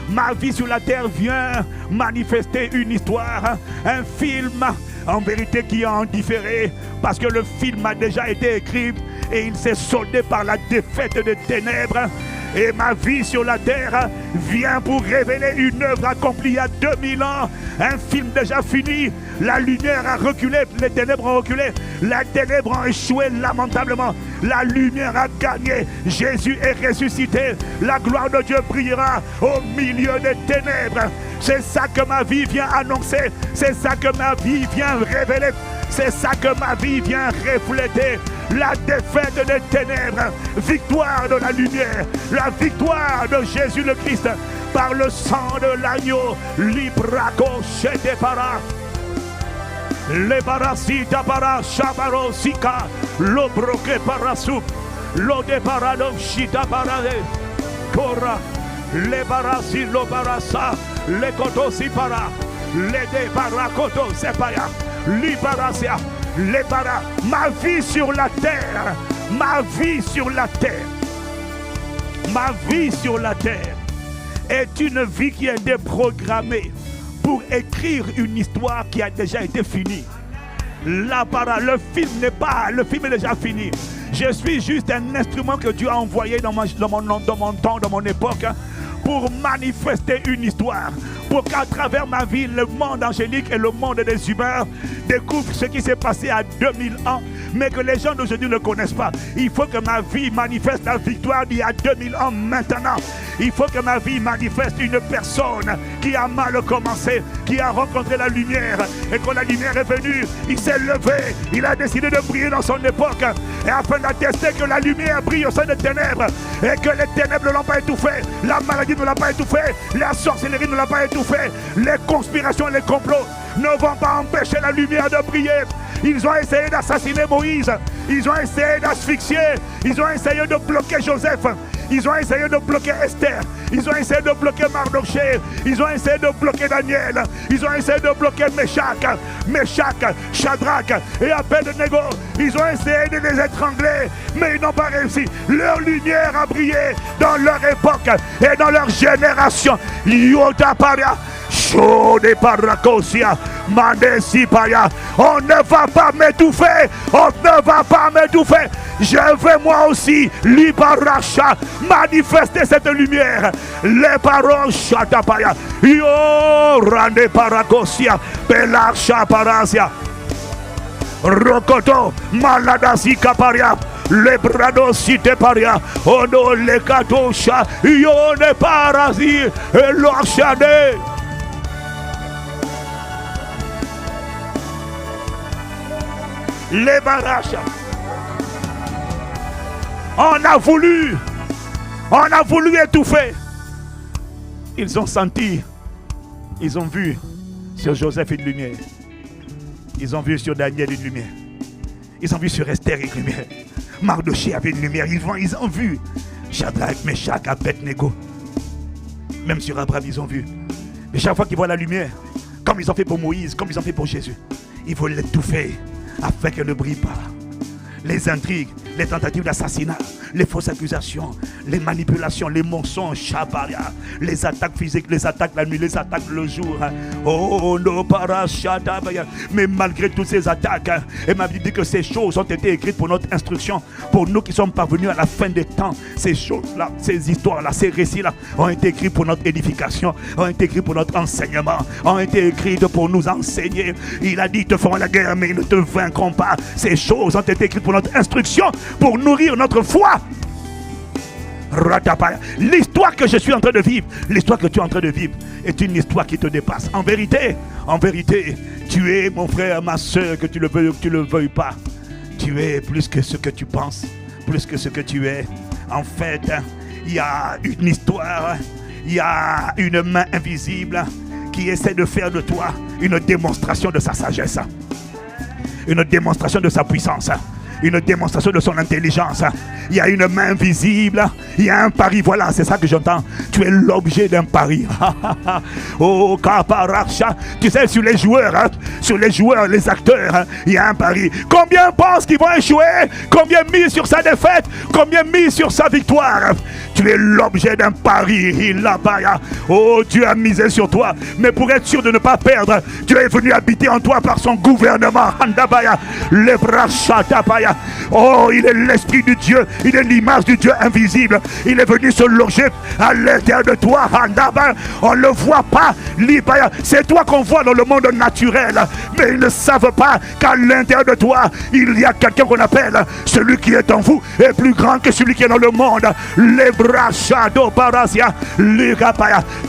ma vie sur la terre vient manifester une histoire, un film en vérité qui est en différé, parce que le film a déjà été écrit et il s'est soldé par la défaite des ténèbres. Et ma vie sur la terre vient pour révéler une œuvre accomplie il y a 2000 ans. Un film déjà fini. La lumière a reculé, les ténèbres ont reculé. Les ténèbres ont échoué lamentablement. La lumière a gagné. Jésus est ressuscité. La gloire de Dieu brillera au milieu des ténèbres. C'est ça que ma vie vient annoncer. C'est ça que ma vie vient révéler. C'est ça que ma vie vient refléter. La défaite des ténèbres, victoire de la lumière, la victoire de Jésus le Christ par le sang de l'agneau. Libraco chete para, le barasita para shabaro sika, lo broque para soup, lo de parado shita parade, cora, le barasi lo barasa, le koto si para, le de barakoto sepaya, libarasia. Les baras, ma vie sur la terre, ma vie sur la terre, ma vie sur la terre est une vie qui est déprogrammée pour écrire une histoire qui a déjà été finie. La para, le film est déjà fini. Je suis juste un instrument que Dieu a envoyé dans mon temps, dans mon époque, pour manifester une histoire, pour qu'à travers ma vie, le monde angélique et le monde des humains découvrent ce qui s'est passé à 2000 ans, mais que les gens d'aujourd'hui ne connaissent pas. Il faut que ma vie manifeste la victoire d'il y a 2000 ans maintenant. Il faut que ma vie manifeste une personne qui a mal commencé, qui a rencontré la lumière, et quand la lumière est venue, il s'est levé, il a décidé de briller dans son époque, et afin d'attester que la lumière brille au sein des ténèbres, et que les ténèbres ne l'ont pas étouffé, la maladie ne l'a pas étouffé, la sorcellerie ne l'a pas étouffé, les conspirations et les complots ne vont pas empêcher la lumière de briller. Ils ont essayé d'assassiner Moïse, ils ont essayé d'asphyxier, ils ont essayé de bloquer Joseph, ils ont essayé de bloquer Esther, ils ont essayé de bloquer Mardoché, ils ont essayé de bloquer Daniel, ils ont essayé de bloquer Meshach, Shadrach et Abednego. Ils ont essayé de les étrangler, mais ils n'ont pas réussi. Leur lumière a brillé dans leur époque et dans leur génération. Yodaparia, Chode Paracosia, Mandesipaya. On ne va pas m'étouffer, on ne va pas m'étouffer. Je vais moi aussi, Libaracha, manifester cette lumière. Les paroles Chatapaya, Yo Rande Paracosia, Pelarcha Parasia, Rokoto, Maladasi Caparia, le brado cité paria, ono le katosha, yo ne parasi, et l'orchade. Les barraches. On a voulu étouffer. Ils ont senti, ils ont vu sur Joseph une lumière. Ils ont vu sur Daniel une lumière. Ils ont vu sur Esther une lumière. Mardoché avait une lumière. Ils ont vu Shadrach, Meshach, Abednego. Même sur Abraham, ils ont vu. Mais chaque fois qu'ils voient la lumière, comme ils ont fait pour Moïse, comme ils ont fait pour Jésus, ils veulent l'étouffer afin qu'elle ne brille pas. Les intrigues, les tentatives d'assassinat, les fausses accusations, les manipulations, les mensonges, chabaria, les attaques physiques, les attaques la nuit, les attaques le jour. Oh no parachatabaya. Mais malgré toutes ces attaques, et m'a dit que ces choses ont été écrites pour notre instruction, pour nous qui sommes parvenus à la fin des temps. Ces choses-là, ces histoires-là, ces récits-là ont été écrits pour notre édification, ont été écrits pour notre enseignement, ont été écrits pour nous enseigner. Il a dit, ils te feront la guerre, mais ils ne te vaincront pas. Ces choses ont été écrites pour notre instruction, pour nourrir notre foi. L'histoire que je suis en train de vivre, l'histoire que tu es en train de vivre est une histoire qui te dépasse. En vérité, tu es mon frère, ma soeur, que tu le veuilles ou que tu ne le veuilles pas. Tu es plus que ce que tu penses, plus que ce que tu es. En fait, il y a une histoire, il y a une main invisible qui essaie de faire de toi une démonstration de sa sagesse, une démonstration de sa puissance, une démonstration de son intelligence. Il y a une main visible, il y a un pari. Voilà, c'est ça que j'entends. Tu es l'objet d'un pari. Oh, Kaparacha. Tu sais, sur les joueurs, les acteurs, il y a un pari. Combien pensent qu'ils vont échouer? Combien mis sur sa défaite? Combien mis sur sa victoire? Tu es l'objet d'un pari. Il l'a pas. Oh, Dieu a misé sur toi. Mais pour être sûr de ne pas perdre, Dieu est venu habiter en toi par son gouvernement. Andabaya, le brachatapaya. Oh, il est l'Esprit du Dieu. Il est l'image du Dieu invisible. Il est venu se loger à l'intérieur de toi. On ne le voit pas. C'est toi qu'on voit dans le monde naturel. Mais ils ne savent pas qu'à l'intérieur de toi, il y a quelqu'un qu'on appelle celui qui est en vous est plus grand que celui qui est dans le monde. Les bras shadow parasia.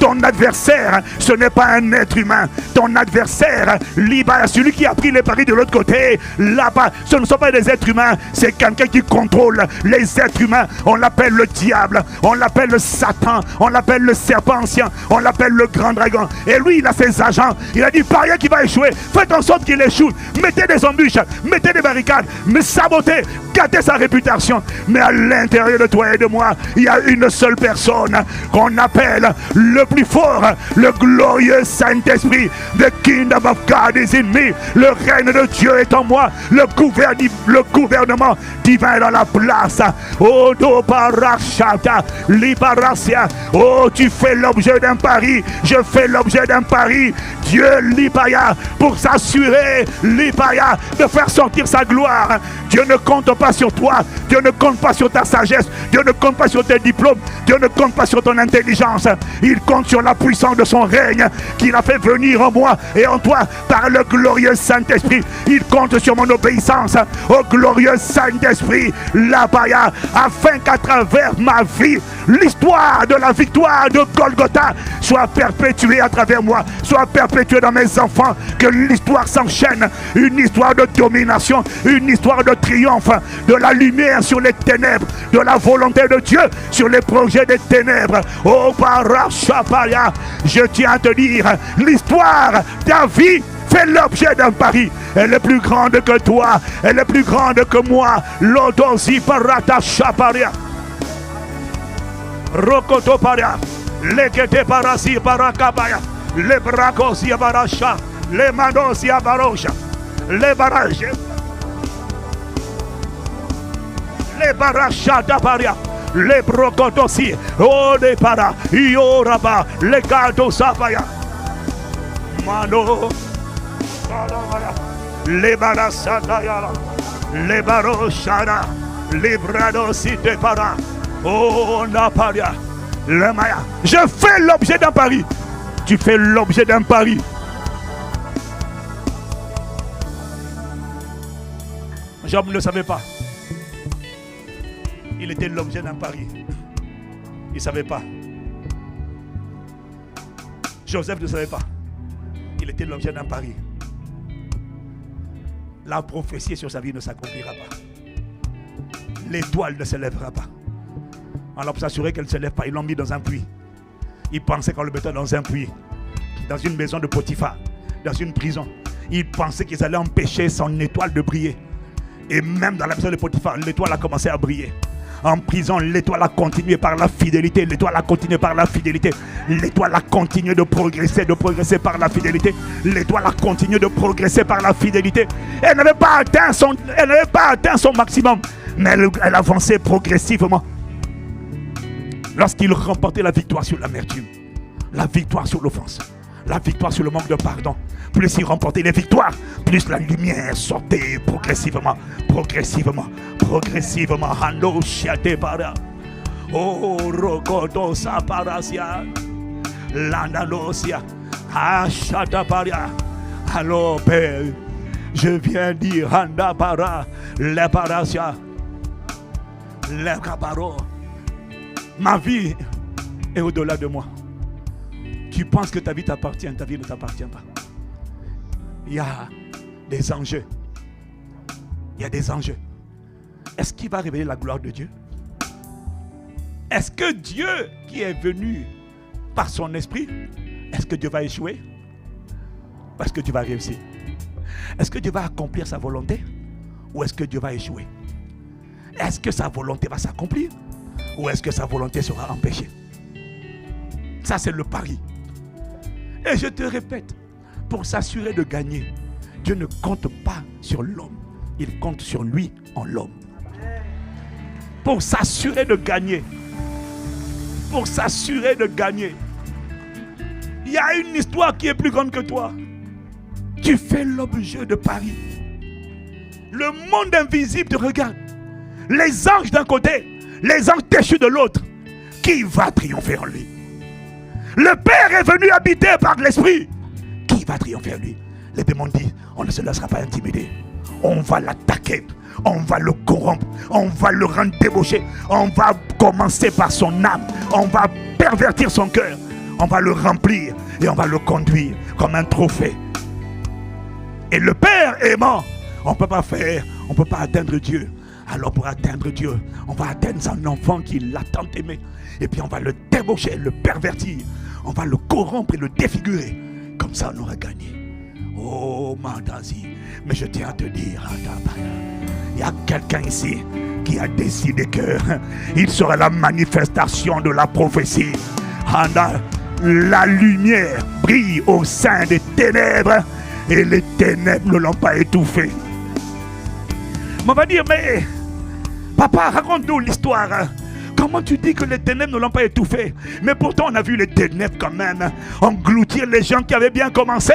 Ton adversaire, ce n'est pas un être humain. Ton adversaire, celui qui a pris les paris de l'autre côté, là-bas, ce ne sont pas des êtres humains, c'est quelqu'un qui contrôle les êtres humains. On l'appelle le diable, on l'appelle le Satan, on l'appelle le serpent ancien, on l'appelle le grand dragon. Et lui, il a ses agents. Il a dit, pariez qu'il va échouer. Faites en sorte qu'il échoue. Mettez des embûches, mettez des barricades, mais sabotez, gâtez sa réputation. Mais à l'intérieur de toi et de moi, il y a une seule personne qu'on appelle le plus fort, le glorieux Saint-Esprit. The kingdom of God is in me. Le règne de Dieu est en moi. Le gouvernement divin est dans la place. Oh, do parachata, libarasia. Oh, tu fais l'objet d'un pari. Je fais l'objet d'un pari. Dieu libaya pour s'assurer libaya de faire sortir sa gloire. Dieu ne compte pas sur toi. Dieu ne compte pas sur ta sagesse. Dieu ne compte pas sur tes diplômes. Dieu ne compte pas sur ton intelligence. Il compte sur la puissance de son règne qu'il a fait venir en moi et en toi par le glorieux Saint-Esprit. Il compte sur mon obéissance au glorieux Saint-Esprit là-bas, afin qu'à travers ma vie, l'histoire de la victoire de Golgotha soit perpétuée à travers moi, soit perpétuée dans mes enfants, que l'histoire s'enchaîne, une histoire de domination, une histoire de triomphe, de la lumière sur les ténèbres, de la volonté de Dieu sur les projets des ténèbres. Oh Parachapaya, je tiens à te dire, l'histoire, ta vie fait l'objet d'un pari. Elle est plus grande que toi, elle est plus grande que moi. Lodosi Parata Chaparia Rokoto Paria Lekete Parasi Parakabaya Le Bracosia Baracha Le Manosia Barosha Le Barage Le Baracha Daparia Le Brocotosi O de Para Ioraba Le Gato Sapaya Mano Le Barasatayala Le Baroshana Le Bradosi de Para Oh Naparia Le Maya. Je fais l'objet d'un pari. Tu fais l'objet d'un pari. Job ne savait pas. Il était l'objet d'un pari. Il ne savait pas. Joseph ne savait pas. Il était l'objet d'un pari. La prophétie sur sa vie ne s'accomplira pas. L'étoile ne se lèvera pas. Alors pour s'assurer qu'elle ne se lève pas, ils l'ont mis dans un puits. Ils pensaient qu'on le mettait dans un puits, dans une maison de Potiphar, dans une prison. Ils pensaient qu'ils allaient empêcher son étoile de briller. Et même dans la maison de Potiphar, l'étoile a commencé à briller. En prison, l'étoile a continué par la fidélité. L'étoile a continué par la fidélité. L'étoile a continué de progresser par la fidélité. L'étoile a continué de progresser par la fidélité. Elle n'avait pas atteint son maximum, mais elle avançait progressivement. Lorsqu'il remportait la victoire sur l'amertume, la victoire sur l'offense, la victoire sur le manque de pardon, plus il remportait les victoires, plus la lumière sortait progressivement. Hando shiate para. Oh rokoto saparasia. Landalosia. Ashata paria. Alors Père, je viens dire handa para. Le parasia. Le caparo. Ma vie est au-delà de moi. Tu penses que ta vie t'appartient, ta vie ne t'appartient pas. Il y a des enjeux. Il y a des enjeux. Est-ce qu'il va révéler la gloire de Dieu? Est-ce que Dieu qui est venu par son esprit, est-ce que Dieu va échouer? Ou est-ce que Dieu va réussir? Est-ce que Dieu va accomplir sa volonté? Ou est-ce que Dieu va échouer? Est-ce que sa volonté va s'accomplir? Ou est-ce que sa volonté sera empêchée? Ça, c'est le pari. Et je te répète, pour s'assurer de gagner, Dieu ne compte pas sur l'homme. Il compte sur lui en l'homme. Pour s'assurer de gagner. Pour s'assurer de gagner. Il y a une histoire qui est plus grande que toi. Tu fais l'objet de paris. Le monde invisible te regarde. Les anges d'un côté, les anges déchus de l'autre. Qui va triompher en lui? Le Père est venu habiter par l'Esprit. Qui va triompher en lui? Les démons disent, on ne se laissera pas intimider. On va l'attaquer. On va le corrompre. On va le rendre débauché. On va commencer par son âme. On va pervertir son cœur. On va le remplir et on va le conduire comme un trophée. Et le Père aimant, on ne peut pas faire, on ne peut pas atteindre Dieu. Alors pour atteindre Dieu, on va atteindre son enfant qui l'a tant aimé. Et puis on va le débaucher, le pervertir. On va le corrompre et le défigurer. Comme ça on aura gagné. Oh Mandazi, mais je tiens à te dire, il y a quelqu'un ici qui a décidé qu'il sera la manifestation de la prophétie. La lumière brille au sein des ténèbres et les ténèbres ne l'ont pas étouffé. On va dire, mais papa, raconte-nous l'histoire. Comment tu dis que les ténèbres ne l'ont pas étouffé? Mais pourtant on a vu les ténèbres quand même engloutir les gens qui avaient bien commencé.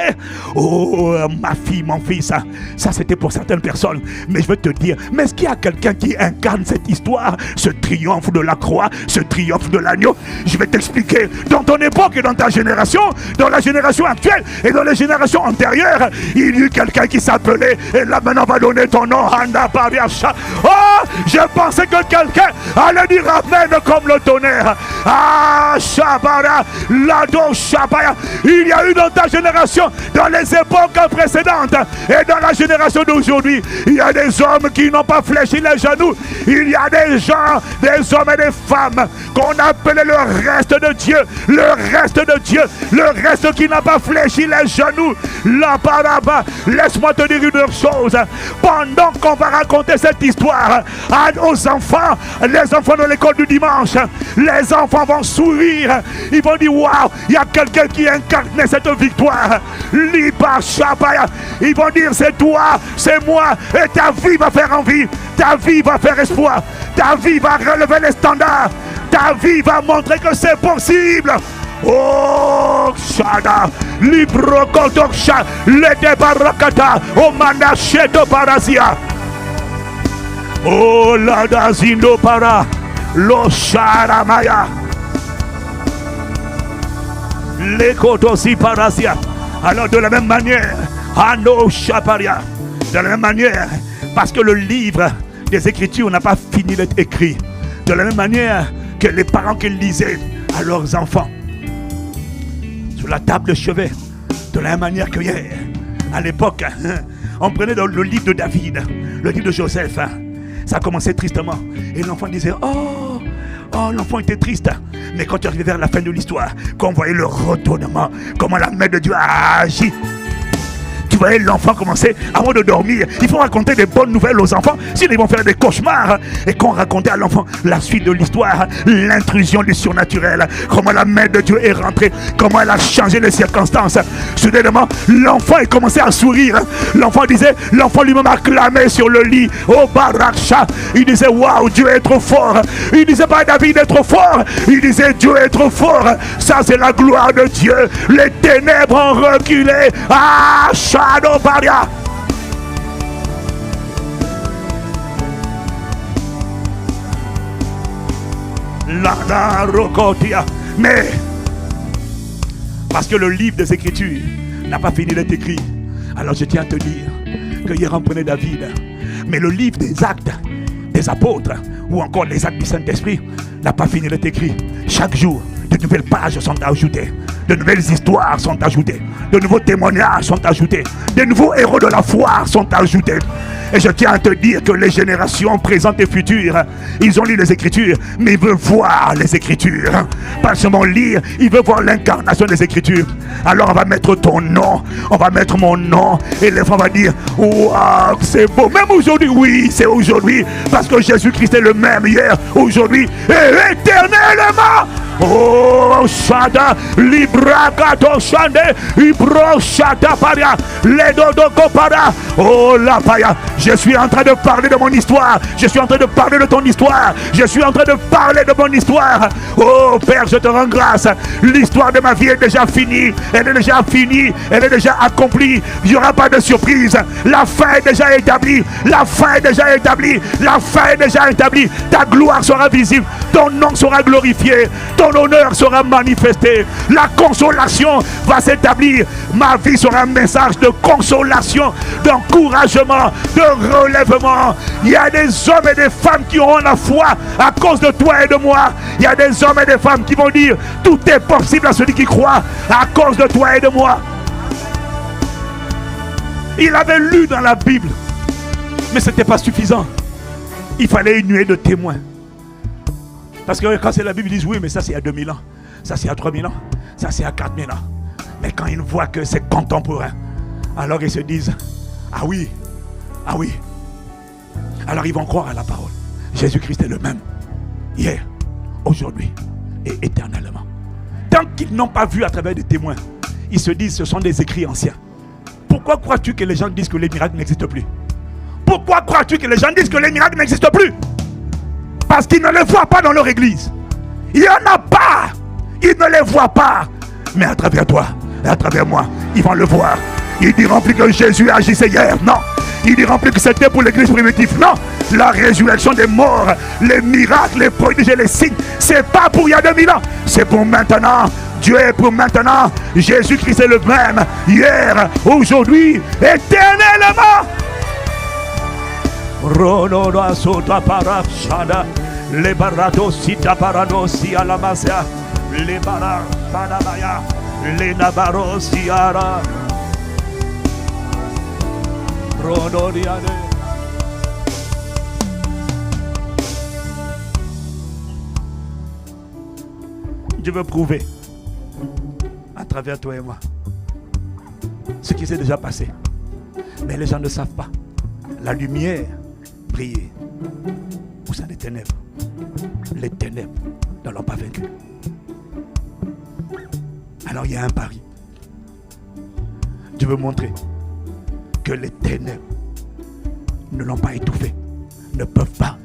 Oh ma fille, mon fils, ça c'était pour certaines personnes. Mais je veux te dire, mais est-ce qu'il y a quelqu'un qui incarne cette histoire? Ce triomphe de la croix, ce triomphe de l'agneau? Je vais t'expliquer. Dans ton époque et dans ta génération, dans la génération actuelle et dans les générations antérieures, il y a eu quelqu'un qui s'appelait, et là maintenant on va donner ton nom. Oh, je pensais que quelqu'un allait dire comme le tonnerre. Ah, Shabara, Lado Shabaya. Il y a eu dans ta génération, dans les époques précédentes et dans la génération d'aujourd'hui, il y a des hommes qui n'ont pas fléchi les genoux. Il y a des gens, des hommes et des femmes qu'on appelait le reste de Dieu. Le reste de Dieu. Le reste qui n'a pas fléchi les genoux. Là-bas, laisse-moi te dire une chose. Pendant qu'on va raconter cette histoire aux enfants, les enfants de l'école du dimanche, les enfants vont sourire. Ils vont dire waouh, il y a quelqu'un qui incarnait cette victoire. Liba Shabaya. Ils vont dire c'est toi, c'est moi. Et ta vie va faire envie. Ta vie va faire espoir. Ta vie va relever les standards. Ta vie va montrer que c'est possible. Oh Shada, Libro Kodoksha, le Debarakata, Omanda Shedo Parasia. Oh Ladazindo Para. Lo Sharamaya Lekotosi Parasia. Alors de la même manière, Ano Shaparia, de la même manière, parce que le livre des Écritures n'a pas fini d'être écrit, de la même manière que les parents qui lisaient à leurs enfants sur la table de chevet, de la même manière que hier, à l'époque, on prenait le livre de David, le livre de Joseph. Ça commençait tristement. Et l'enfant disait, oh, l'enfant était triste. Mais quand tu arrivais vers la fin de l'histoire, quand on voyait le retournement, comment la main de Dieu a agi, tu voyais l'enfant commencer, avant de dormir, il faut raconter des bonnes nouvelles aux enfants, sinon ils vont faire des cauchemars. Et quand on racontait à l'enfant la suite de l'histoire, l'intrusion du surnaturel, comment la main de Dieu est rentrée, comment elle a changé les circonstances, soudainement, l'enfant est commencé à sourire. L'enfant disait, l'enfant lui-même acclamait sur le lit, oh Baraksha, il disait, waouh, Dieu est trop fort. Il disait pas David est trop fort, il disait Dieu est trop fort. Ça c'est la gloire de Dieu. Les ténèbres ont reculé. Ah, Shadow Baria. La Rokotia. Mais parce que le livre des Écritures n'a pas fini d'être écrit, alors je tiens à te dire que hier on prenait David, mais le livre des actes des apôtres ou encore les actes du Saint-Esprit n'a pas fini d'être écrit. Chaque jour, de nouvelles pages sont ajoutées, de nouvelles histoires sont ajoutées, de nouveaux témoignages sont ajoutés, de nouveaux héros de la foi sont ajoutés. Et je tiens à te dire que les générations présentes et futures, ils ont lu les Écritures, mais ils veulent voir les Écritures. Pas seulement lire, ils veulent voir l'incarnation des Écritures. Alors on va mettre ton nom, on va mettre mon nom, et les gens vont dire, waouh, c'est beau. Même aujourd'hui, oui, c'est aujourd'hui, parce que Jésus-Christ est le même hier, aujourd'hui, et éternellement. Oh, Shada, Libragato Shande, Ibro Shada Paria, Ledodo Kopara. Oh, la Paya. Je suis en train de parler de mon histoire. Je suis en train de parler de ton histoire. Je suis en train de parler de mon histoire. Oh, Père, je te rends grâce. L'histoire de ma vie est déjà finie. Elle est déjà finie. Elle est déjà accomplie. Il n'y aura pas de surprise. La fin est déjà établie. La fin est déjà établie. La fin est déjà établie. Ta gloire sera visible. Ton nom sera glorifié. Ton honneur sera manifesté. La consolation va s'établir. Ma vie sera un message de consolation, d'encouragement, de relèvement. Il y a des hommes et des femmes qui auront la foi à cause de toi et de moi. Il y a des hommes et des femmes qui vont dire tout est possible à celui qui croit à cause de toi et de moi. Il avait lu dans la Bible, mais ce n'était pas suffisant. Il fallait une nuée de témoins. Parce que quand c'est la Bible, ils disent oui, mais ça c'est à 2000 ans, ça c'est à 3000 ans, ça c'est à 4000 ans. Mais quand ils voient que c'est contemporain, alors ils se disent ah oui, ah oui. Alors ils vont croire à la parole. Jésus-Christ est le même hier, aujourd'hui et éternellement. Tant qu'ils n'ont pas vu à travers des témoins, ils se disent ce sont des écrits anciens. Pourquoi crois-tu que les gens disent que les miracles n'existent plus? Pourquoi crois-tu que les gens disent que les miracles n'existent plus? Parce qu'ils ne les voient pas dans leur église. Il n'y en a pas. Ils ne les voient pas. Mais à travers toi, à travers moi, ils vont le voir. Ils diront plus que Jésus agissait hier. Non. Ils diront plus que c'était pour l'église primitive. Non. La résurrection des morts, les miracles, les prodiges et les signes, c'est pas pour il y a 2000 ans. C'est pour maintenant. Dieu est pour maintenant. Jésus-Christ est le même. Hier, aujourd'hui, éternellement. Rono asota parashada, le barato sita paradosi alamasia, le bara panamaya, le nabaro siara. Rono diane. Je veux prouver à travers toi et moi ce qui s'est déjà passé. Mais les gens ne savent pas. La lumière brillait au sein des ténèbres. Les ténèbres ne l'ont pas vaincu. Alors il y a un pari. Je veux montrer que les ténèbres ne l'ont pas étouffé, ne peuvent pas.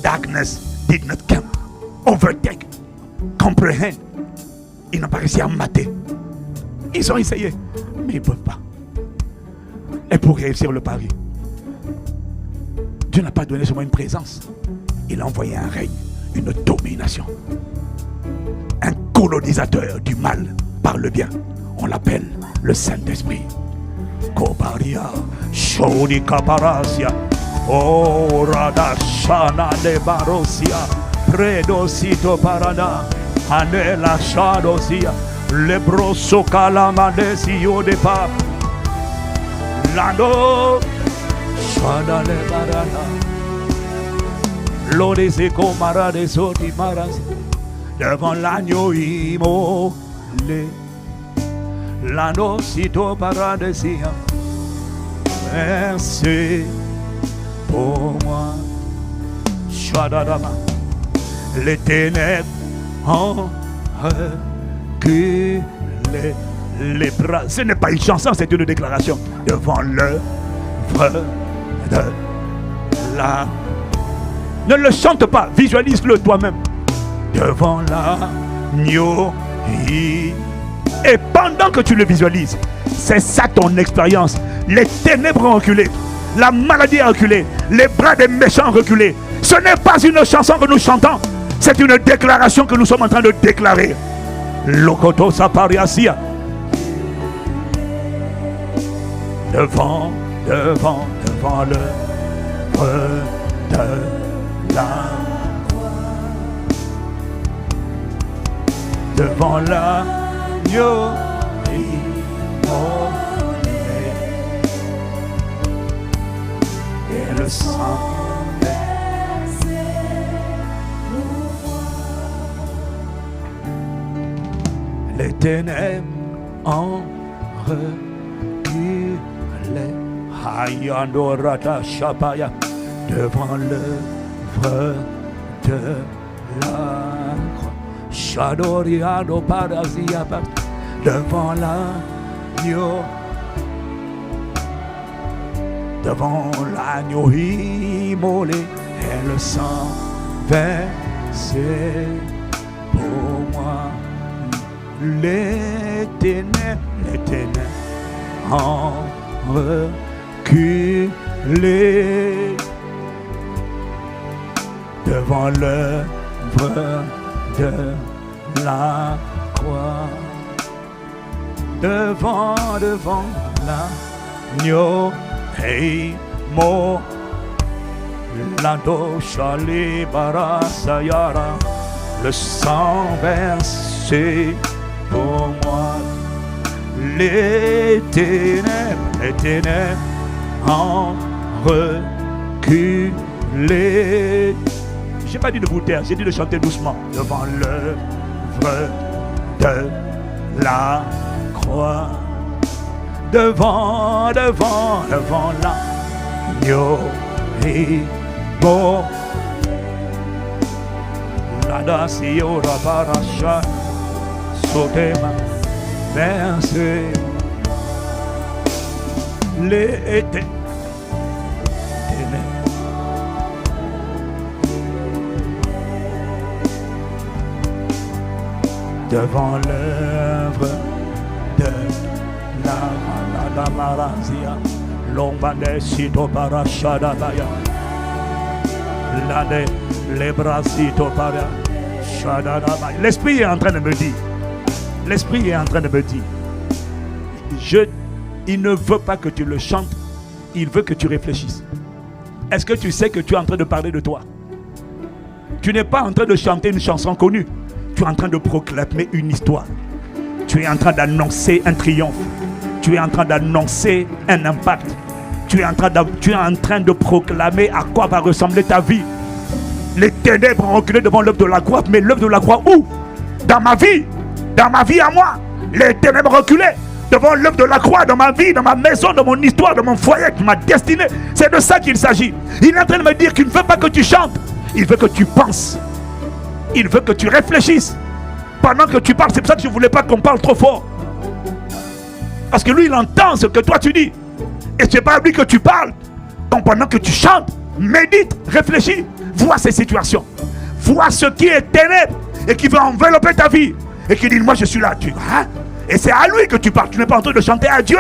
Darkness did not come, overtake, comprehend. Ils n'ont pas réussi à mater. Ils ont essayé, mais ils ne peuvent pas. Et pour réussir le pari, Dieu n'a pas donné seulement une présence. Il a envoyé un règne, une domination. Un colonisateur du mal par le bien. On l'appelle le Saint-Esprit. Kobaria, Shoni Kaparasia, Orada Shana de Barosia, Predosito Parada, Anela Shadosia, Lebroso Calamadesio de Pa, Lando, Shana de Barana, Lodeseko Marade Soti Maras, devant l'agneau immolé. L'anneau sito paradesia. Merci pour moi. Shadadama. Les ténèbres ont reculé. Les bras. Ce n'est pas une chanson, c'est une déclaration. Devant l'œuvre de la. Ne le chante pas, visualise-le toi-même. Devant l'agneau. Et pendant que tu le visualises, c'est ça ton expérience. Les ténèbres ont reculé, la maladie a reculé, les bras des méchants ont reculé. Ce n'est pas une chanson que nous chantons, c'est une déclaration que nous sommes en train de déclarer. Lokoto Sapariasia. Devant l'œuvre de la croix. Devant l'agneau immolé et le sang versé pour moi. Les ténèbres ont reculé. Hayandorata Shapaya. Devant l'œuvre de la croix. Shadoriano Parasia, devant l'agneau. Devant l'agneau immolé et le sang versé pour moi. Les ténèbres ont reculé devant l'œuvre de la croix. Devant l'agneau et mort. Lando Shali Barasayara, le sang versé pour moi. Les ténèbres ont reculé. J'ai pas dit de vous taire, j'ai dit de chanter doucement. Devant l'œuvre de la croix. Devant l'agneau et bon. Nada si ora parasha sotema versé les ténèbres. Devant l'œuvre de la marazia, l'ombade sito parashada baya, l'ade les brasito para shadada baya. L'esprit est en train de me dire, l'esprit est en train de me dire, il ne veut pas que tu le chantes, il veut que tu réfléchisses. Est-ce que tu sais que tu es en train de parler de toi? Tu n'es pas en train de chanter une chanson connue. Tu es en train de proclamer une histoire. Tu es en train d'annoncer un triomphe. Tu es en train d'annoncer un impact. Tu es en train de proclamer à quoi va ressembler ta vie. Les ténèbres ont reculé devant l'œuvre de la croix. Mais l'œuvre de la croix où? Dans ma vie à moi. Les ténèbres ont reculé devant l'œuvre de la croix, dans ma vie, dans ma maison, dans mon histoire, dans mon foyer, dans ma destinée. C'est de ça qu'il s'agit. Il est en train de me dire qu'il ne veut pas que tu chantes. Il veut que tu penses. Il veut que tu réfléchisses pendant que tu parles. C'est pour ça que je ne voulais pas qu'on parle trop fort. Parce que lui, il entend ce que toi tu dis. Et ce n'est pas à lui que tu parles. Donc pendant que tu chantes, médite, réfléchis, vois ces situations. Vois ce qui est ténèbres et qui veut envelopper ta vie. Et qui dit, moi je suis là. Hein? Et c'est à lui que tu parles. Tu n'es pas en train de chanter à Dieu.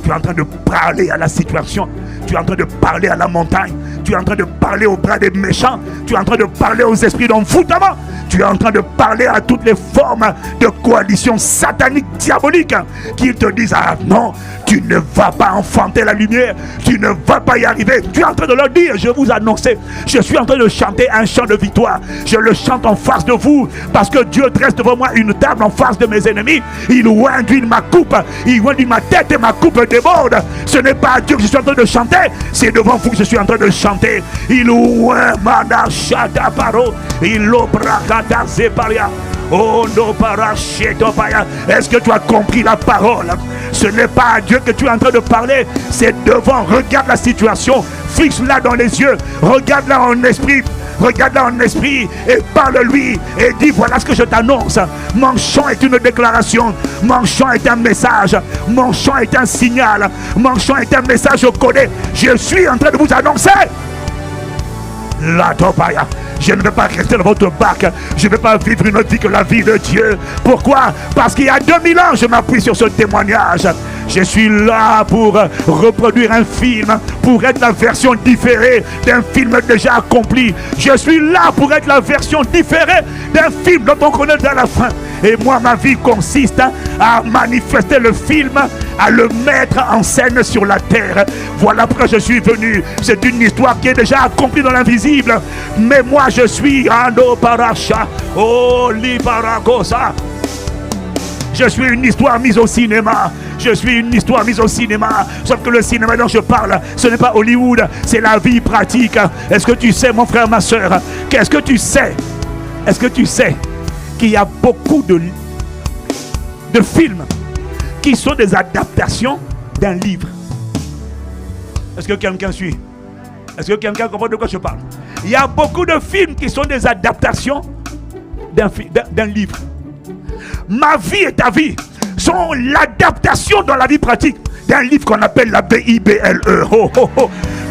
Tu es en train de parler à la situation. Tu es en train de parler à la montagne. Tu es en train de parler aux bras des méchants. Tu es en train de parler aux esprits d'envoûtement. Tu es en train de parler à toutes les formes de coalition satanique, diabolique, qui te disent, ah non, tu ne vas pas enfanter la lumière, tu ne vas pas y arriver. Tu es en train de leur dire, je vous annonce, je suis en train de chanter un chant de victoire. Je le chante en face de vous, parce que Dieu dresse devant moi une table en face de mes ennemis. Il oint d'huile ma coupe, il oint d'huile ma tête et ma coupe déborde. Ce n'est pas à Dieu que je suis en train de chanter, c'est devant vous que je suis en train de chanter. Il oint manachata paro, il obraga. Oh no parachetopaya. Est-ce que tu as compris la parole? Ce n'est pas à Dieu que tu es en train de parler, c'est devant. Regarde la situation, fixe-la dans les yeux, regarde-la en esprit. Regarde-la en esprit et parle-lui et dis, voilà ce que je t'annonce. Mon chant est une déclaration, mon chant est un message, mon chant est un signal, mon chant est un message au codé. Je suis en train de vous annoncer. La topaya. Je ne vais pas rester dans votre bac. Je ne vais pas vivre une autre vie que la vie de Dieu. Pourquoi? Parce qu'il y a 2000 ans, je m'appuie sur ce témoignage. Je suis là pour reproduire un film, pour être la version différée d'un film déjà accompli. Je suis là pour être la version différée d'un film dont on connaît déjà la fin. Et moi, ma vie consiste à manifester le film, à le mettre en scène sur la terre. Voilà pourquoi je suis venu. C'est une histoire qui est déjà accomplie dans l'invisible. Mais moi, je suis Ando Paracha, oh Libaragosa. Je suis une histoire mise au cinéma. Je suis une histoire mise au cinéma. Sauf que le cinéma dont je parle, ce n'est pas Hollywood, c'est la vie pratique. Est-ce que tu sais, mon frère, ma soeur? Qu'est-ce que tu sais? Est-ce que tu sais qu'il y a beaucoup de films qui sont des adaptations d'un livre? Est-ce que quelqu'un suit? Est-ce que quelqu'un comprend de quoi je parle? Il y a beaucoup de films qui sont des adaptations d'un livre. Ma vie et ta vie sont l'adaptation dans la vie pratique d'un livre qu'on appelle la Bible.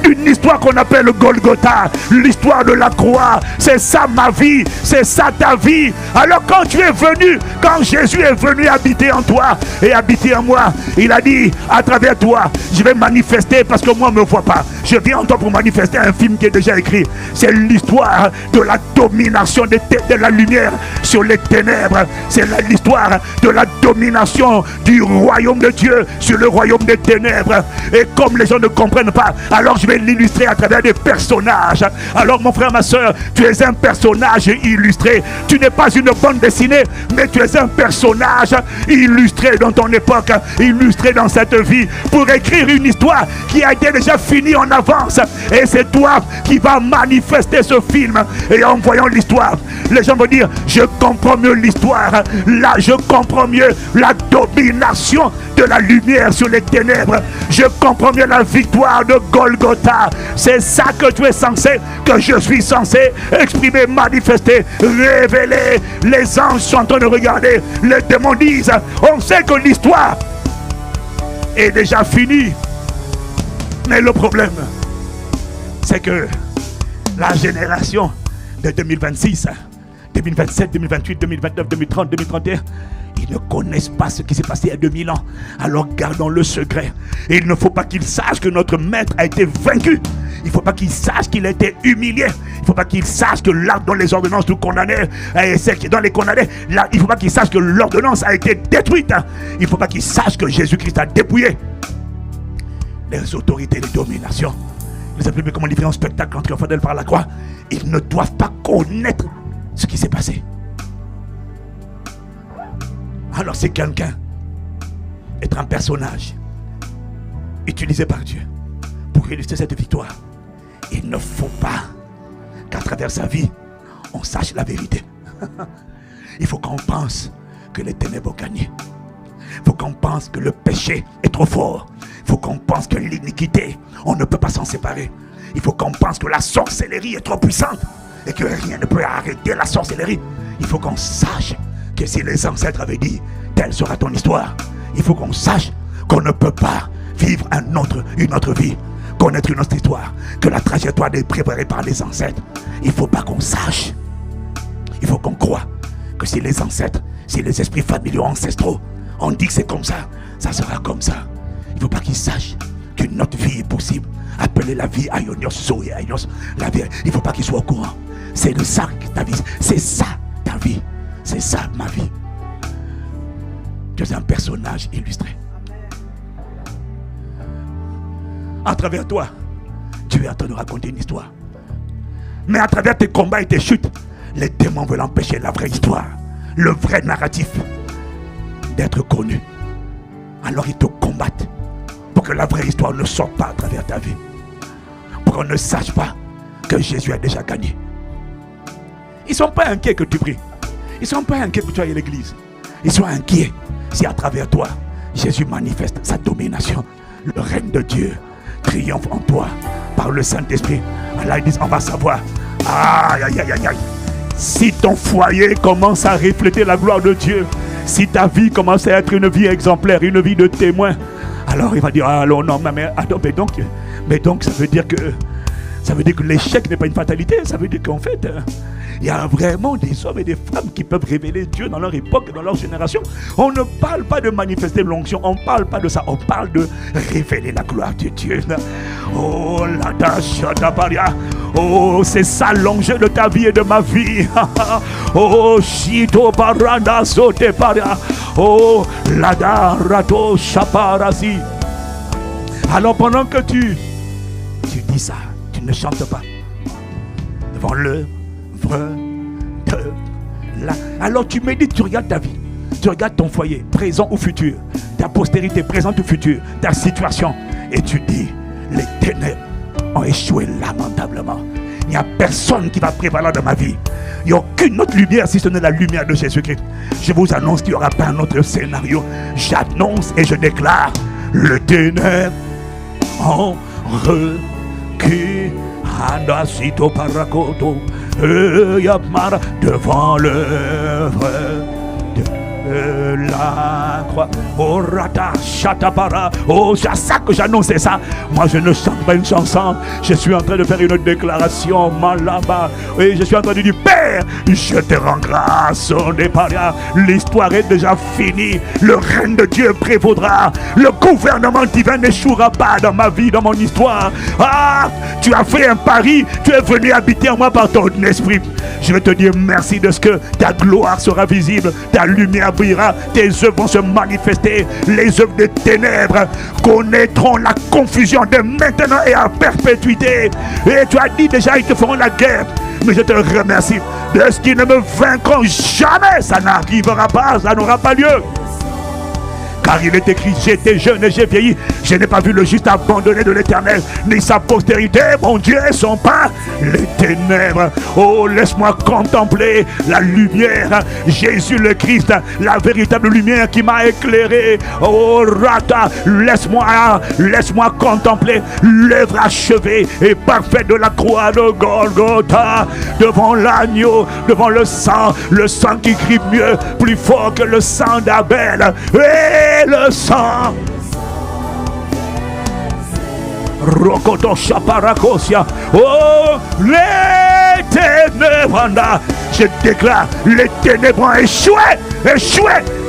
Une histoire qu'on appelle Golgotha, l'histoire de la croix. C'est ça ma vie, c'est ça ta vie. Alors quand tu es venu, quand Jésus est venu habiter en toi et habiter en moi, il a dit à travers toi, je vais manifester parce que moi ne me vois pas. Je viens en toi pour manifester un film qui est déjà écrit. C'est l'histoire de la domination de la lumière sur les ténèbres. C'est l'histoire de la domination du royaume de Dieu sur le royaume des ténèbres. Et comme les gens ne comprennent pas, alors je vais l'illustrer à travers des personnages. Alors mon frère, ma soeur, tu es un personnage illustré. Tu n'es pas une bande dessinée, mais tu es un personnage illustré dans ton époque, illustré dans cette vie, pour écrire une histoire qui a été déjà finie en avance. Et c'est toi qui vas manifester ce film. Et en voyant l'histoire, les gens vont dire, je comprends mieux l'histoire. Là, je comprends mieux la domination de la lumière sur les ténèbres. Je comprends mieux la victoire de Golgotha. C'est ça que tu es censé, que je suis censé exprimer, manifester, révéler. Les anges sont en train de regarder. Les démons disent, on sait que l'histoire est déjà finie. Mais le problème, c'est que la génération de 2026, 2027, 2028, 2029, 2030, 2031, ils ne connaissent pas ce qui s'est passé il y a 2000 ans. Alors gardons le secret. Et il ne faut pas qu'ils sachent que notre maître a été vaincu. Il ne faut pas qu'ils sachent qu'il a été humilié. Il ne faut pas qu'ils sachent que là, dans les ordonnances nous condamnait, et celles qui dans les condamnés, là, il ne faut pas qu'ils sachent que l'ordonnance a été détruite. Il ne faut pas qu'ils sachent que Jésus-Christ a dépouillé les autorités de domination. Ils appellent comment livrer un spectacle en triomphant d'elle par la croix. Ils ne doivent pas connaître ce qui s'est passé. Alors c'est quelqu'un, être un personnage utilisé par Dieu pour illustrer cette victoire. Il ne faut pas qu'à travers sa vie, on sache la vérité. Il faut qu'on pense que les ténèbres ont gagné. Il faut qu'on pense que le péché est trop fort. Il faut qu'on pense que l'iniquité, on ne peut pas s'en séparer. Il faut qu'on pense que la sorcellerie est trop puissante et que rien ne peut arrêter la sorcellerie. Il faut qu'on sache que si les ancêtres avaient dit telle sera ton histoire, il faut qu'on sache qu'on ne peut pas vivre une autre vie, connaître une autre histoire, que la trajectoire est préparée par les ancêtres. Il ne faut pas qu'on sache. Il faut qu'on croie que si les ancêtres, si les esprits familiaux ancestraux ont dit que c'est comme ça, ça sera comme ça. Il ne faut pas qu'ils sachent qu'une autre vie est possible. Appelez la vie Aionios, Zoé Aionios, la vie. Il ne faut pas qu'ils soient au courant. C'est de ça que ta vie, c'est ça ta vie. C'est ça ma vie. Tu es un personnage illustré. À travers toi, Dieu est en train de raconter une histoire. Mais à travers tes combats et tes chutes, les démons veulent empêcher la vraie histoire, le vrai narratif d'être connu. Alors ils te combattent pour que la vraie histoire ne sorte pas à travers ta vie. Pour qu'on ne sache pas que Jésus a déjà gagné. Ils ne sont pas inquiets que tu pries. Ils ne sont pas inquiets que tu ailles à l'église. Ils sont inquiets si à travers toi, Jésus manifeste sa domination. Le règne de Dieu triomphe en toi par le Saint-Esprit. Alors ils disent, on va savoir. Aïe, aïe, aïe, aïe, aïe. Si ton foyer commence à refléter la gloire de Dieu, si ta vie commence à être une vie exemplaire, une vie de témoin, alors il va dire, alors non, mais donc ça veut dire que l'échec n'est pas une fatalité. Ça veut dire qu'en fait, il y a vraiment des hommes et des femmes qui peuvent révéler Dieu dans leur époque, dans leur génération. On ne parle pas de manifester l'onction, on ne parle pas de ça, on parle de révéler la gloire de Dieu. Oh, la Dashadabaria. Oh, c'est ça l'enjeu de ta vie et de ma vie. Oh, Shito Baranda Sote Paria. Oh, Lada Rato Shaparasi. Alors pendant que tu dis ça, tu ne chantes pas devant l'œuvre de là. Alors tu médites, tu regardes ta vie, tu regardes ton foyer, présent ou futur, ta postérité, présente ou future, ta situation, et tu dis, les ténèbres ont échoué lamentablement. Il n'y a personne qui va prévaloir dans ma vie. Il n'y a aucune autre lumière si ce n'est la lumière de Jésus-Christ. Je vous annonce qu'il n'y aura pas un autre scénario. J'annonce et je déclare, le ténèbre en recul. Andasito parakoto, devant l'œuvre de la croix. Oh rata chatapara. Oh, c'est à ça que j'annonçais ça. Moi je ne chante pas une chanson. Je suis en train de faire une déclaration malaba. Et je suis en train de dire, Père, je te rends grâce. On n'est pas là. L'histoire est déjà finie. Le règne de Dieu prévaudra. Le gouvernement divin n'échouera pas dans ma vie, dans mon histoire. Ah, tu as fait un pari. Tu es venu habiter en moi par ton esprit. Je vais te dire merci de ce que ta gloire sera visible. Ta lumière brillera. Tes œuvres vont se manifester. Les œuvres des ténèbres connaîtront la confusion de maintenant et à perpétuité. Et tu as dit déjà, ils te feront la guerre. Mais je te remercie de ce qu'ils ne me vaincront jamais. Ça n'arrivera pas, ça n'aura pas lieu. Car il est écrit, j'étais jeune et j'ai vieilli. Je n'ai pas vu le juste abandonné de l'Éternel, ni sa postérité, mon Dieu, sont pas les ténèbres. Oh, laisse-moi contempler la lumière, Jésus le Christ, la véritable lumière qui m'a éclairé. Oh, Rata, laisse-moi contempler l'œuvre achevée et parfaite de la croix de Golgotha, devant l'agneau, devant le sang qui crie mieux, plus fort que le sang d'Abel. Et le sang Rokoto Chaparakosia. Oh, les ténèbres, je déclare, les ténèbres ont échoué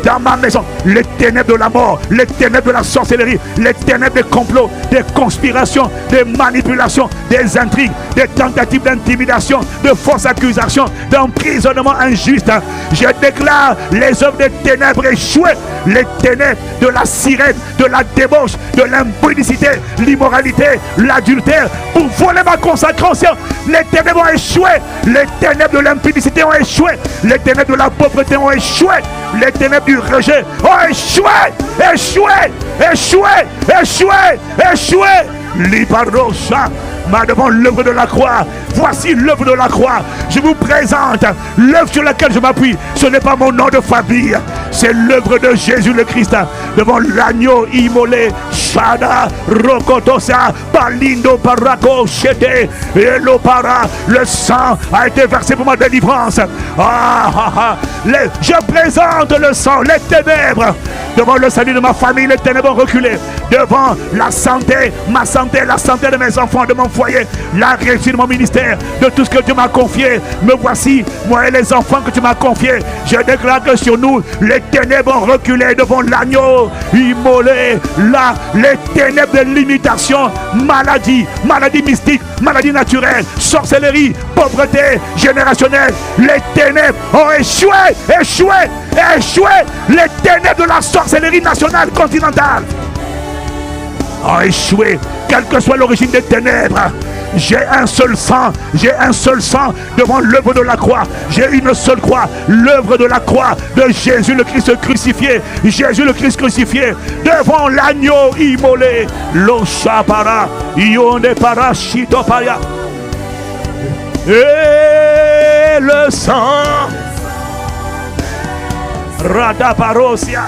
dans ma maison. Les ténèbres de la mort, les ténèbres de la sorcellerie, les ténèbres des complots, des conspirations, des manipulations, des intrigues, des tentatives d'intimidation, de fausses accusations, d'emprisonnement injuste. Je déclare les œuvres des ténèbres échouées, les ténèbres de la sirène, de la débauche, de l'impudicité, l'immoralité, l'adultère, pour voler ma consacration. Les ténèbres ont échoué, les ténèbres de l'impudicité ont échoué, les ténèbres de la pauvreté ont échoué, les ténèbres du rejet ont échoué. Libarosha, devant l'œuvre de la croix. Voici l'œuvre de la croix. Je vous présente l'œuvre sur laquelle je m'appuie. Ce n'est pas mon nom de famille, c'est l'œuvre de Jésus le Christ. Devant l'agneau immolé, Shada, Rokotosa, Balindo, Parako, Chete, Elopara. Le sang a été versé pour ma délivrance. Je présente le sang, les ténèbres. Devant le salut de ma famille, les ténèbres ont reculé. Devant la santé, ma santé, la santé de mes enfants, de mon foyer, la réussite de mon ministère, de tout ce que Dieu m'a confié. Me voici, moi et les enfants que tu m'as confiés. Je déclare que sur nous, les ténèbres ont reculé devant l'agneau immolé. Là, les ténèbres de limitation, maladie mystique, maladie naturelle, sorcellerie, pauvreté générationnelle. Les ténèbres ont échoué. Les ténèbres de la sorcellerie nationale, continentale ont échoué, quelle que soit l'origine des ténèbres. J'ai un seul sang devant l'œuvre de la croix. J'ai une seule croix, l'œuvre de la croix de Jésus le Christ crucifié. Jésus le Christ crucifié devant l'agneau immolé. Loshapara, Yonde Parashitopaya. Et le sang Radaparosia.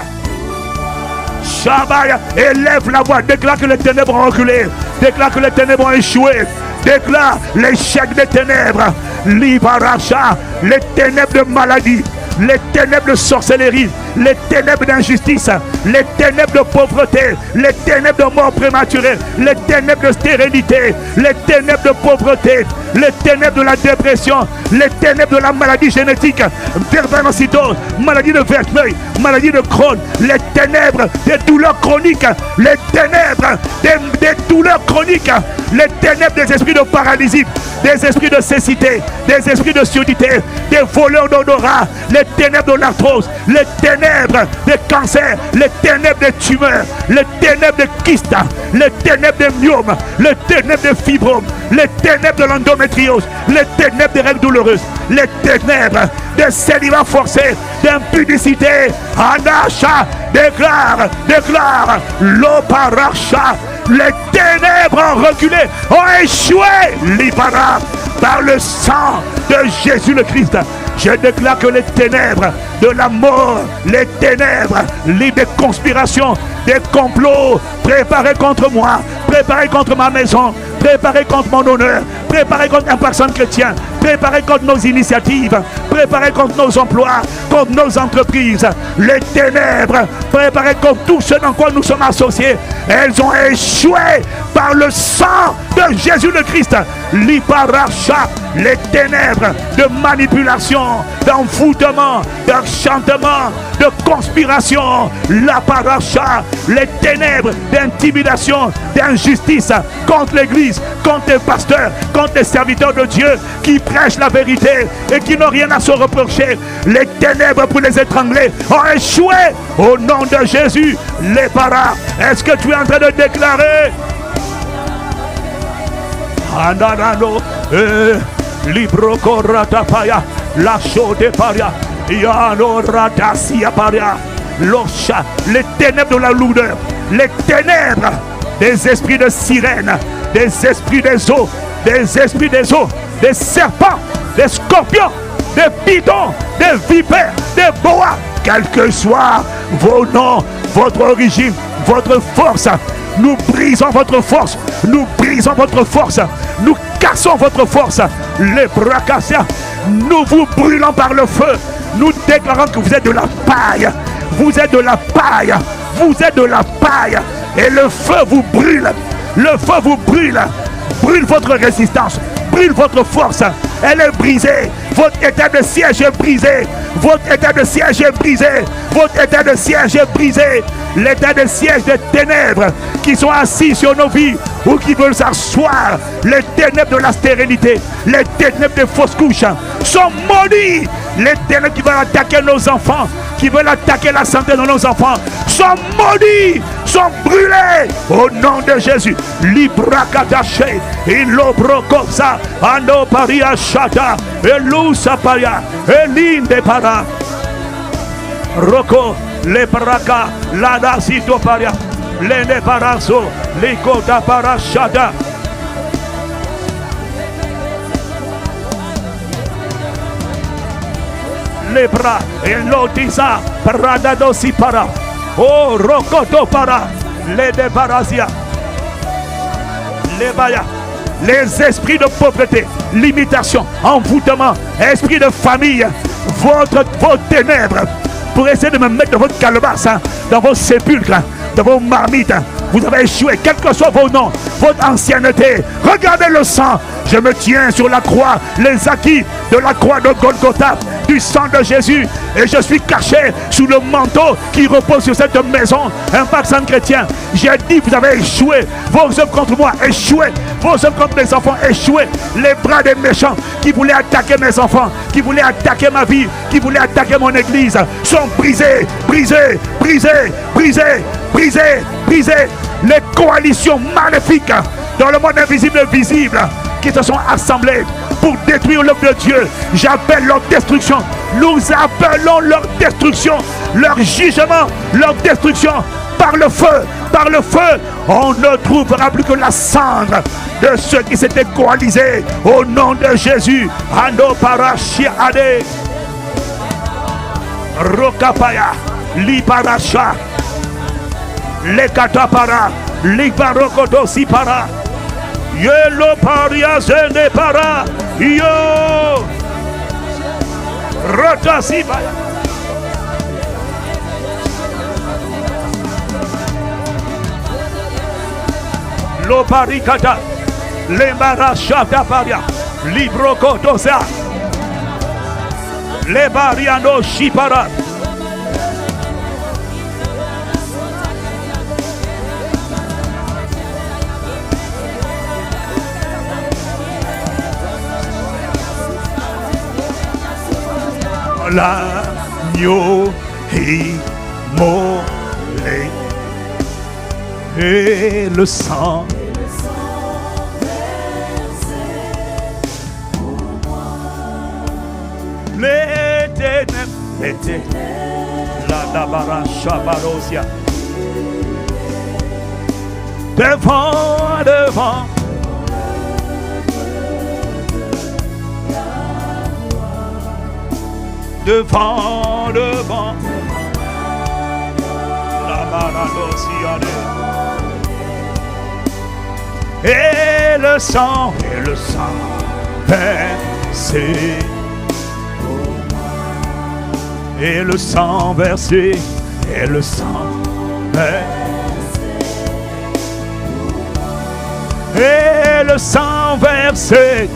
Shabaya, élève la voix, déclare que les ténèbres ont reculé, déclare que les ténèbres ont échoué, déclare l'échec des ténèbres, Libaracha, les ténèbres de maladie, les ténèbres de sorcellerie, les ténèbres d'injustice, les ténèbres de pauvreté, les ténèbres de mort prématurée, les ténèbres de stérilité, les ténèbres de pauvreté, les ténèbres de la dépression, les ténèbres de la maladie génétique, vertiginocitose, maladie de Verteuil, maladie de Crohn, les ténèbres des douleurs chroniques, les ténèbres des douleurs chroniques, les ténèbres des esprits de paralysie, des esprits de cécité, des esprits de surdité, des voleurs d'odorat, les ténèbres de l'arthrose, les ténèbres des cancers, les ténèbres des tumeurs, les ténèbres des kystes, les ténèbres des myomes, les ténèbres des fibromes, les ténèbres de l'endométriose, les ténèbres des règles douloureuses, les ténèbres des célibats forcés, d'impudicité. Anasha, déclare, l'oparacha, les ténèbres ont reculé, ont échoué, libara, par le sang de Jésus le Christ. Je déclare que les ténèbres de la mort, les ténèbres, des conspirations, des complots préparés contre moi, préparés contre ma maison, préparé contre mon honneur, préparé contre Impact Chrétien, préparé contre nos initiatives, préparé contre nos emplois, contre nos entreprises. Les ténèbres, préparé contre tout ce dans quoi nous sommes associés, elles ont échoué par le sang de Jésus le Christ. L'iparacha, les ténèbres de manipulation, d'envoûtement, d'enchantement, de conspiration, la paracha, les ténèbres d'intimidation, d'injustice contre l'église, contre les pasteurs, contre les serviteurs de Dieu qui prêchent la vérité et qui n'ont rien à se reprocher. Les ténèbres pour les étrangler ont échoué au nom de Jésus. Les paras, est-ce que tu es en train de déclarer? Ananano, libro koratapaya, la chaude paria, yano radasia paria, l'osha, les ténèbres de la lourdeur, les ténèbres des esprits de sirène, des esprits des eaux, des esprits des eaux, des serpents, des scorpions, des bidons, des vipères, des boas, quel que soit vos noms, votre origine, votre force. Nous brisons votre force, nous brisons votre force, nous cassons votre force. Les bracassia, nous vous brûlons par le feu. Nous déclarons que vous êtes de la paille, vous êtes de la paille, vous êtes de la paille. Et le feu vous brûle, le feu vous brûle, brûle votre résistance, brûle votre force. Elle est brisée, votre état de siège est brisé, votre état de siège est brisé, votre état de siège est brisé. L'état de siège des ténèbres qui sont assis sur nos vies ou qui veulent s'asseoir, les ténèbres de la stérilité, les ténèbres des fausses couches sont maudits. Les ténèbres qui veulent attaquer nos enfants, qui veulent attaquer la santé de nos enfants, sont maudits, sont brûlés au nom de Jésus. Librakadache, ilobrokosa, anoparia shata, elusaparia, elindepara, roko. Les braka, la nasito paria, les neparazo, les kota parashada. Les bras, et l'otisa, paradado si para, oh, rokoto para, les debarasia, les baya, les esprits de pauvreté, limitation, envoûtement, esprit de famille, vos ténèbres. Pour essayer de me mettre dans votre calebasse, dans vos sépulcres, dans vos marmites. Vous avez échoué, quels que soient vos noms, votre ancienneté. Regardez le sang. Je me tiens sur la croix, les acquis de la croix de Golgotha, du sang de Jésus. Et je suis caché sous le manteau qui repose sur cette maison. Impact Chrétien. J'ai dit, vous avez échoué. Vos œuvres contre moi, échoué. Vos œuvres contre mes enfants, échoué. Les bras des méchants qui voulaient attaquer mes enfants, qui voulaient attaquer ma vie, qui voulaient attaquer mon église, sont brisés, brisés, brisés, brisés, brisés, brisés. Les coalitions maléfiques dans le monde invisible et visible qui se sont assemblés pour détruire l'œuvre de Dieu. J'appelle leur destruction. Nous appelons leur destruction, leur jugement, leur destruction par le feu. Par le feu, on ne trouvera plus que la cendre de ceux qui s'étaient coalisés au nom de Jésus. Ando parashia ade, rokapaya, liparasha, lekatapara, liparokoto sipara. Yelo paria zene para yo rota sibaya lo paricata le marashata paria libro kotosa le bariano shipara. L'agneau immolé et le sang les ténèbres, la dabara shabarosia devant devant la baradosiane et le sang versé. Et le sang versé, et le sang versé. Et le sang versé.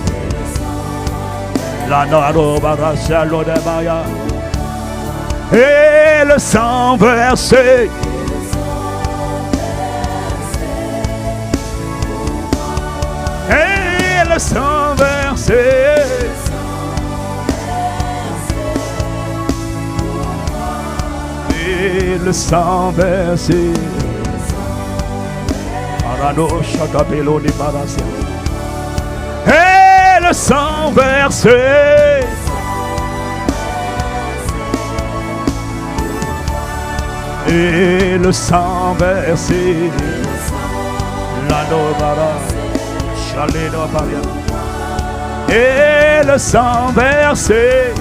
La narobarasha lodebaya. Et le sang versé. Et le sang versé. Et le sang versé. Et le sang versé. Et le sang versé. La novara. Et le sang versé.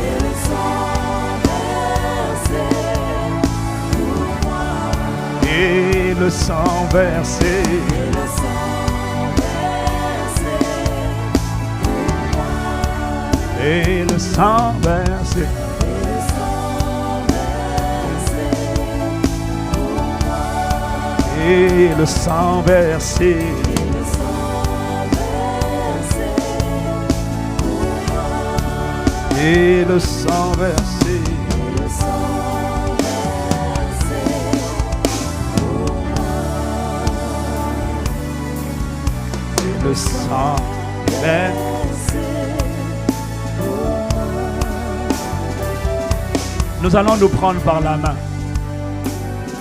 Et le sang versé. Et le sang versé. Et le sang versé. Et le sang versé. Et le sang versé. Nous allons nous prendre par la main.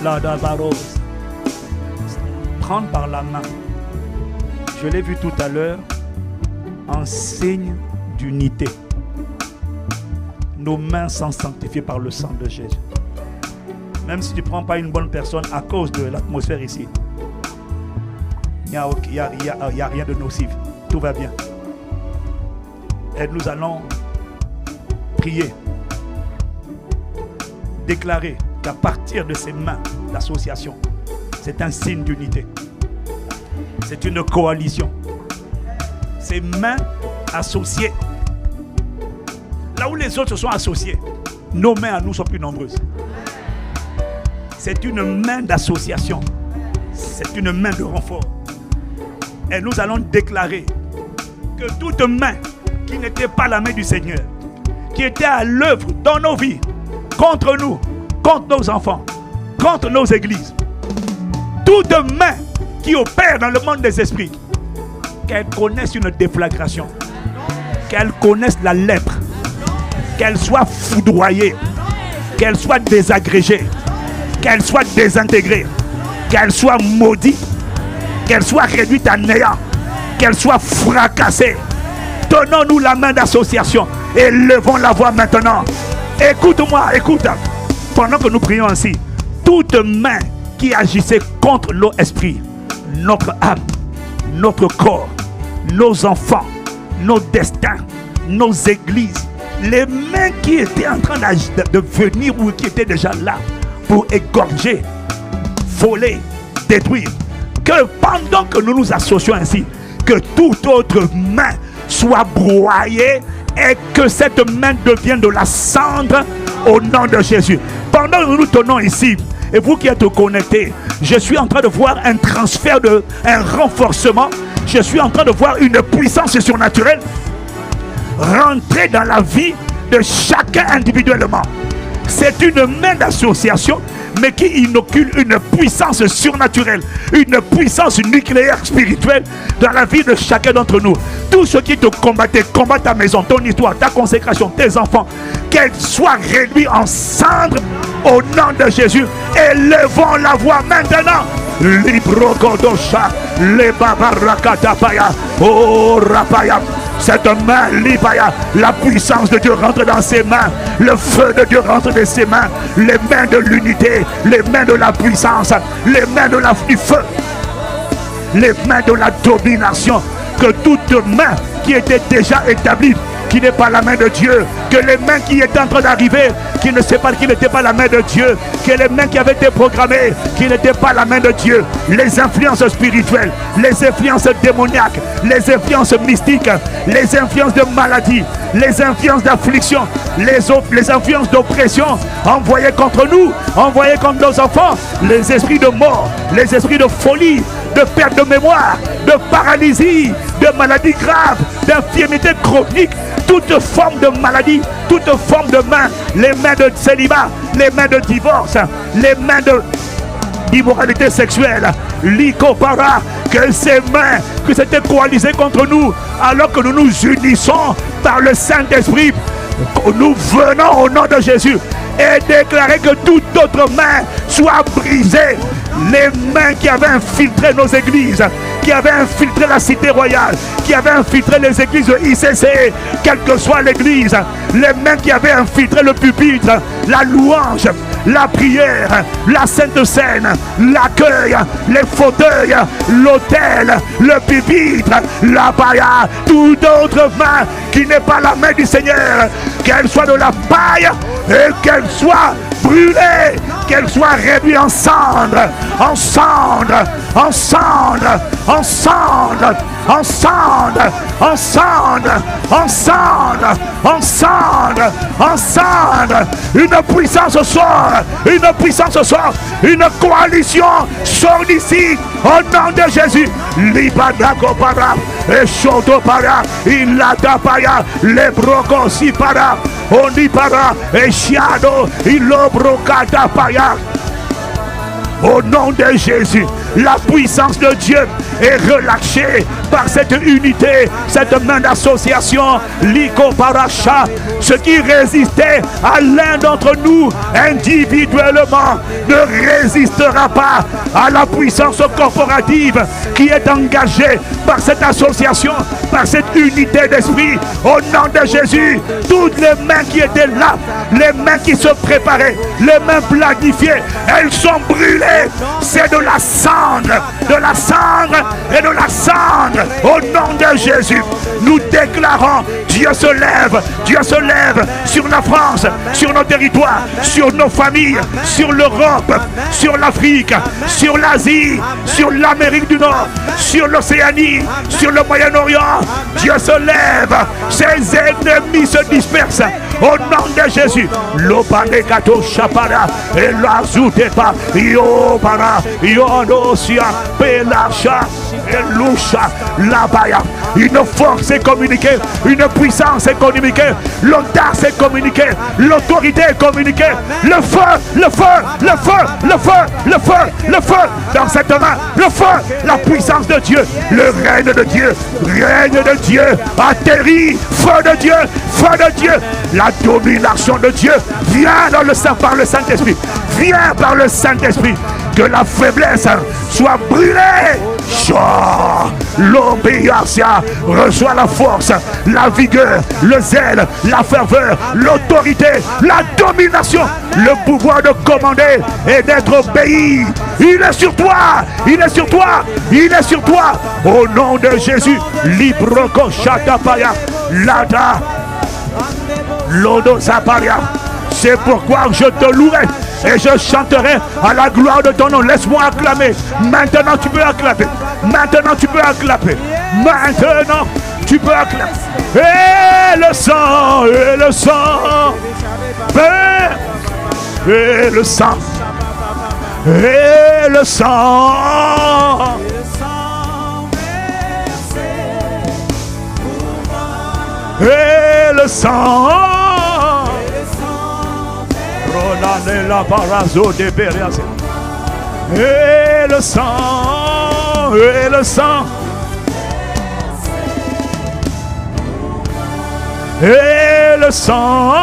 La dabarose. Prendre par la main. Je l'ai vu tout à l'heure en signe d'unité. Nos mains sont sanctifiées par le sang de Jésus. Même si tu ne prends pas une bonne personne à cause de l'atmosphère ici, il n'y a rien de nocif. Tout va bien. Et nous allons prier. Déclarer qu'à partir de ces mains d'association, c'est un signe d'unité. C'est une coalition. Ces mains associées. Là où les autres se sont associés, nos mains à nous sont plus nombreuses. C'est une main d'association. C'est une main de renfort. Et nous allons déclarer que toute main qui n'était pas la main du Seigneur, qui était à l'œuvre dans nos vies, contre nous, contre nos enfants, contre nos églises, toute main qui opère dans le monde des esprits, qu'elle connaisse une déflagration, qu'elle connaisse la lèpre, qu'elle soit foudroyée, qu'elle soit désagrégée, qu'elle soit désintégrée, qu'elle soit maudite, qu'elle soit réduite à néant, qu'elle soit fracassée. Donnons-nous la main d'association et levons la voix maintenant. Écoute-moi, écoute. Pendant que nous prions ainsi, toute main qui agissait contre nos esprits, notre âme, notre corps, nos enfants, nos destins, nos églises, les mains qui étaient en train de venir ou qui étaient déjà là pour égorger, voler, détruire, que pendant que nous nous associons ainsi, que toute autre main soit broyée et que cette main devienne de la cendre au nom de Jésus. Pendant que nous nous tenons ici, et vous qui êtes connectés, je suis en train de voir un transfert, un renforcement. Je suis en train de voir une puissance surnaturelle rentrer dans la vie de chacun individuellement. C'est une main d'association, mais qui inocule une puissance surnaturelle, une puissance nucléaire spirituelle dans la vie de chacun d'entre nous. Tout ce qui te combattait, combat ta maison, ton histoire, ta consécration, tes enfants, qu'elles soient réduits en cendres au nom de Jésus. Élevons la voix maintenant. Libro Godosha, le Babarakatapaya, oh Rapaya. Cette main, Libaya, la puissance de Dieu rentre dans ses mains. Le feu de Dieu rentre dans ses mains. Les mains de l'unité, les mains de la puissance, les mains du feu, les mains de la domination. Que toute main qui était déjà établie, qui n'est pas la main de Dieu, que les mains qui étaient en train d'arriver, qui ne sait pas, qui n'était pas la main de Dieu, que les mains qui avaient été programmées, qui n'étaient pas la main de Dieu, les influences spirituelles, les influences démoniaques, les influences mystiques, les influences de maladie, les influences d'affliction, les influences d'oppression envoyées contre nous, envoyées contre nos enfants, les esprits de mort, les esprits de folie, de perte de mémoire, de paralysie, de maladies graves, d'infirmité chronique, toute forme de maladie, toute forme de main, les mains de célibat, les mains de divorce, les mains d'immoralité sexuelle, l'icopara, que ces mains, que c'était coalisé contre nous, alors que nous nous unissons par le Saint-Esprit, nous venons au nom de Jésus et déclarer que toute autre main soit brisée. Les mains qui avaient infiltré nos églises, qui avaient infiltré la cité royale, qui avaient infiltré les églises de ICC, quelle que soit l'église, les mains qui avaient infiltré le pupitre, la louange, la prière, la sainte scène, l'accueil, les fauteuils, l'autel, le pupitre, la paille, toute autre main qui n'est pas la main du Seigneur, qu'elle soit de la paille et qu'elle soit brûlée, qu'elle soit réduite en cendres, en cendres, en cendres, en cendres, en cendres, en cendres, en cendres, en cendres, en cendres. Une puissance sort, une puissance sort, une coalition sort d'ici au nom de Jésus. Libadago para, et Shoto para, Ilada para, les brocosi para, Onipara, et Shiado, Ilobrocata para. Au nom de Jésus, la puissance de Dieu est relâchée par cette unité, cette main d'association, l'Iko Paracha. Ce qui résistait à l'un d'entre nous individuellement ne résistera pas à la puissance corporative qui est engagée par cette association, par cette unité d'esprit. Au nom de Jésus, toutes les mains qui étaient là, les mains qui se préparaient, les mains planifiées, elles sont brûlées. C'est de la cendre et de la cendre. Au nom de Jésus, nous déclarons, Dieu se lève sur la France, sur nos territoires, sur nos familles, sur l'Europe, sur l'Afrique, sur l'Asie, sur l'Amérique du Nord, sur l'Océanie, sur le Moyen-Orient. Dieu se lève, ses ennemis se dispersent. Au nom de Jésus, l'Opanegato Chapara et la Zutepa, Yopara, Yonosia, Pelacha, et Lusha, Labaya. Une force est communiquée, une puissance est communiquée, l'audace est communiquée, l'autorité est communiquée, le feu, le feu, le feu, le feu, le feu, le feu dans cette main, le feu, la puissance de Dieu, le règne de Dieu, atterrit, feu de Dieu, la domination de Dieu vient dans le sang par le Saint-Esprit, vient par le Saint-Esprit, que la faiblesse soit brûlée. L'obéissance reçoit la force, la vigueur, le zèle, la ferveur, l'autorité, la domination, le pouvoir de commander et d'être obéi. Il est sur toi, il est sur toi, il est sur toi. Au nom de Jésus, Libroko Shatapaya, Lada, Lodo Zaparia. C'est pourquoi je te louerai et je chanterai à la gloire de ton nom. Laisse-moi acclamer. Maintenant tu peux acclamer. Maintenant tu peux acclamer. Maintenant tu peux acclamer. Et le sang, et le sang, et le sang, et le sang. Et le sang. La barazo de Berias. Et le sang, et le sang, et le sang,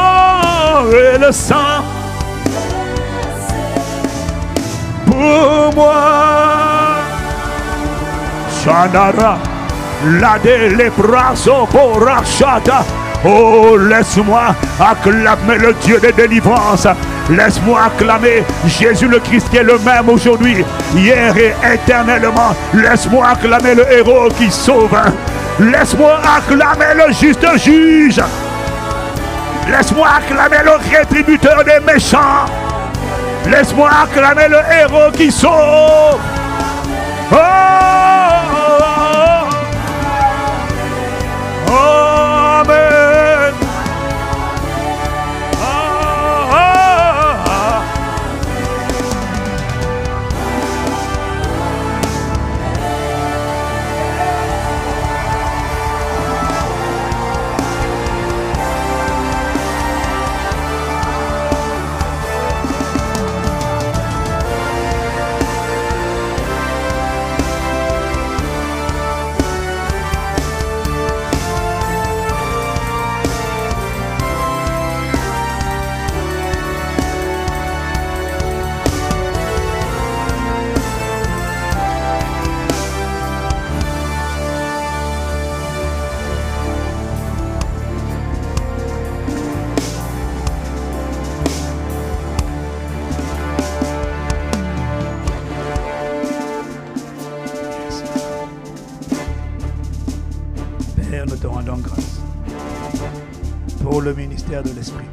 et le sang, pour moi. Chanara, la de les bras pour Rachata. Oh, laisse-moi acclamer le Dieu de délivrance. Laisse-moi acclamer Jésus le Christ qui est le même aujourd'hui, hier et éternellement. Laisse-moi acclamer le héros qui sauve. Laisse-moi acclamer le juste juge. Laisse-moi acclamer le rétributeur des méchants. Laisse-moi acclamer le héros qui sauve. Oh, oh, amen. Oh, oh, oh. Père, nous te rendons grâce pour le ministère de l'Esprit,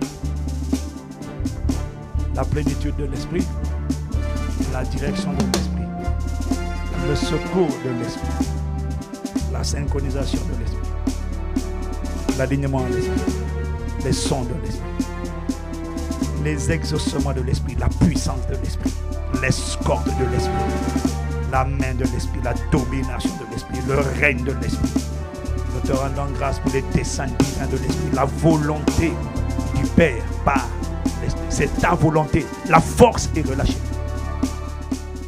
la plénitude de l'Esprit, la direction de l'Esprit, le secours de l'Esprit, la synchronisation de l'Esprit, l'alignement de l'Esprit, les sons de l'Esprit, les exaucements de l'Esprit, la puissance de l'Esprit, l'escorte de l'Esprit, la main de l'Esprit, la domination de l'Esprit, le règne de l'Esprit. Nous te rendons grâce pour les desseins divins de l'Esprit, la volonté du Père par l'Esprit. C'est ta volonté. La force est relâchée.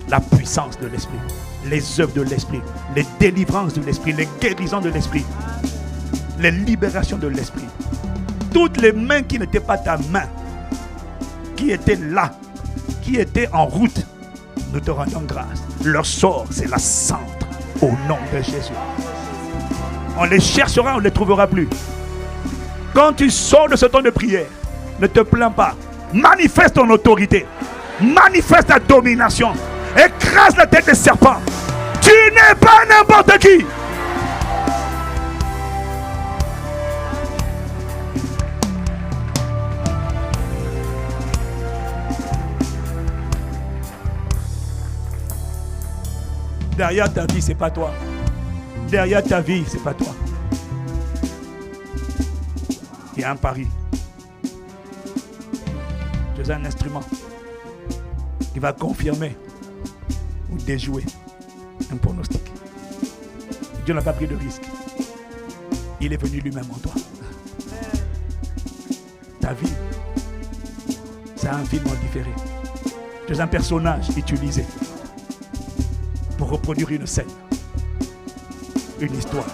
La puissance de l'Esprit, les œuvres de l'Esprit, les délivrances de l'Esprit, les guérisons de l'Esprit, les libérations de l'Esprit. Toutes les mains qui n'étaient pas ta main, qui étaient là, qui étaient en route, nous te rendons grâce. Leur sort, c'est la centre au nom de Jésus. On les cherchera, on ne les trouvera plus. Quand tu sors de ce temps de prière, ne te plains pas. Manifeste ton autorité. Manifeste ta domination. Écrase la tête des serpents. Tu n'es pas n'importe qui. Derrière ta vie, c'est pas toi. Derrière ta vie, c'est pas toi. Il y a un pari. Tu es un instrument qui va confirmer ou déjouer un pronostic. Dieu n'a pas pris de risque. Il est venu lui-même en toi. Ta vie, c'est un film en différé. Tu es un personnage utilisé pour reproduire une scène. Une histoire.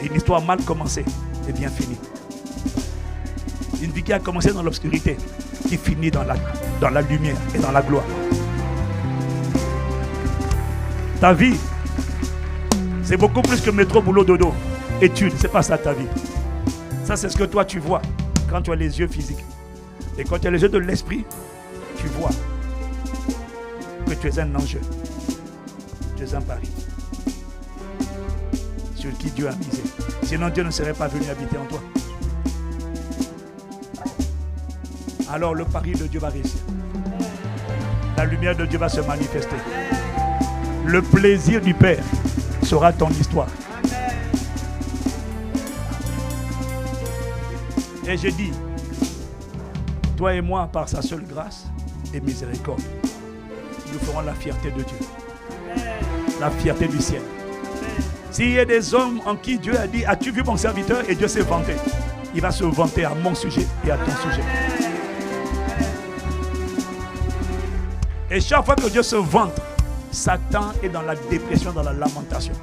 Une histoire mal commencée et bien finie. Une vie qui a commencé dans l'obscurité, qui finit dans la lumière et dans la gloire. Ta vie, c'est beaucoup plus que métro, boulot, dodo. Étude, c'est pas ça ta vie. Ça, c'est ce que toi tu vois quand tu as les yeux physiques. Et quand tu as les yeux de l'esprit, tu vois que tu es un enjeu. Tu es un pari sur qui Dieu a misé. Sinon Dieu ne serait pas venu habiter en toi. Alors le pari de Dieu va réussir. La lumière de Dieu va se manifester. Le plaisir du Père sera ton histoire. Et j'ai dit, toi et moi, par sa seule grâce et miséricorde, nous ferons la fierté de Dieu. La fierté du ciel. S'il y a des hommes en qui Dieu a dit, as-tu vu mon serviteur? Et Dieu s'est vanté. Il va se vanter à mon sujet et à ton sujet. Et chaque fois que Dieu se vante, Satan est dans la dépression, dans la lamentation.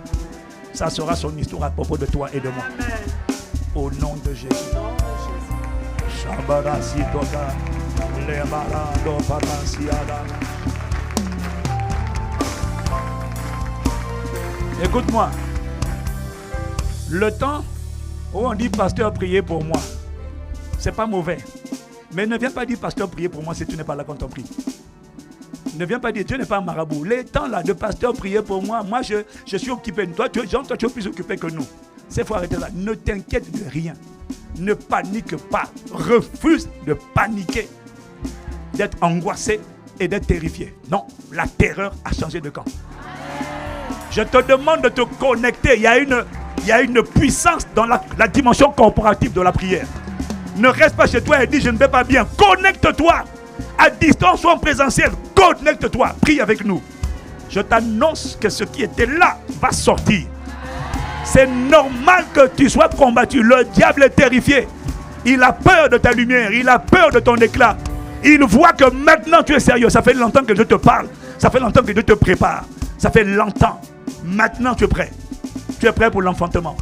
Ça sera son histoire à propos de toi et de moi. Au nom de Jésus. Écoute-moi. Le temps où on dit pasteur, priez pour moi, c'est pas mauvais. Mais ne viens pas dire pasteur, priez pour moi si tu n'es pas là quand on prie. Ne viens pas dire Dieu n'est pas un marabout. Les temps là de pasteur, priez pour moi, moi je suis occupé. Toi tu es plus occupé que nous. C'est faut arrêter ça. Ne t'inquiète de rien. Ne panique pas. Refuse de paniquer, d'être angoissé et d'être terrifié. Non, la terreur a changé de camp. Je te demande de te connecter. Il y a une puissance dans la dimension corporative de la prière. Ne reste pas chez toi et dis je ne vais pas bien. Connecte-toi. À distance ou en présentiel. Connecte-toi. Prie avec nous. Je t'annonce que ce qui était là va sortir. C'est normal que tu sois combattu. Le diable est terrifié. Il a peur de ta lumière. Il a peur de ton éclat. Il voit que maintenant tu es sérieux. Ça fait longtemps que je te parle. Ça fait longtemps que je te prépare. Ça fait longtemps. Maintenant tu es prêt. Tu es prêt pour l'enfantement.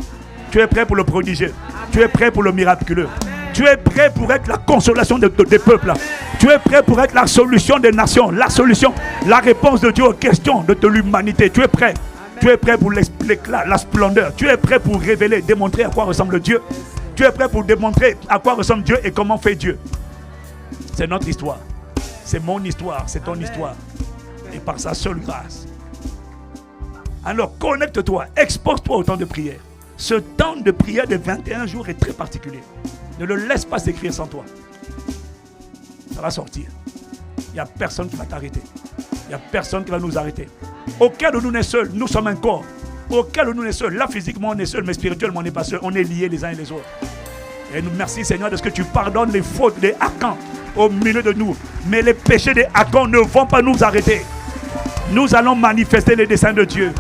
Tu es prêt pour le prodigieux. Tu es prêt pour le miraculeux. Tu es prêt pour être la consolation des peuples. Tu es prêt pour être la solution des nations. La solution, la réponse de Dieu aux questions de l'humanité. Tu es prêt. Tu es prêt pour l'éclat, la splendeur. Tu es prêt pour révéler, démontrer à quoi ressemble Dieu. Tu es prêt pour démontrer à quoi ressemble Dieu et comment fait Dieu. C'est notre histoire. C'est mon histoire. C'est ton histoire. Et par sa seule grâce. Alors connecte-toi. Expose-toi au temps de prière. Ce temps de prière de 21 jours est très particulier. Ne le laisse pas s'écrire sans toi. Ça va sortir. Il n'y a personne qui va t'arrêter. Il n'y a personne qui va nous arrêter. Aucun de nous n'est seul. Nous sommes un corps. Aucun de nous n'est seul. Là, physiquement, on est seul, mais spirituellement, on n'est pas seul. On est liés les uns et les autres. Et nous merci, Seigneur, de ce que tu pardonnes les fautes des Acans au milieu de nous. Mais les péchés des Acans ne vont pas nous arrêter. Nous allons manifester les desseins de Dieu.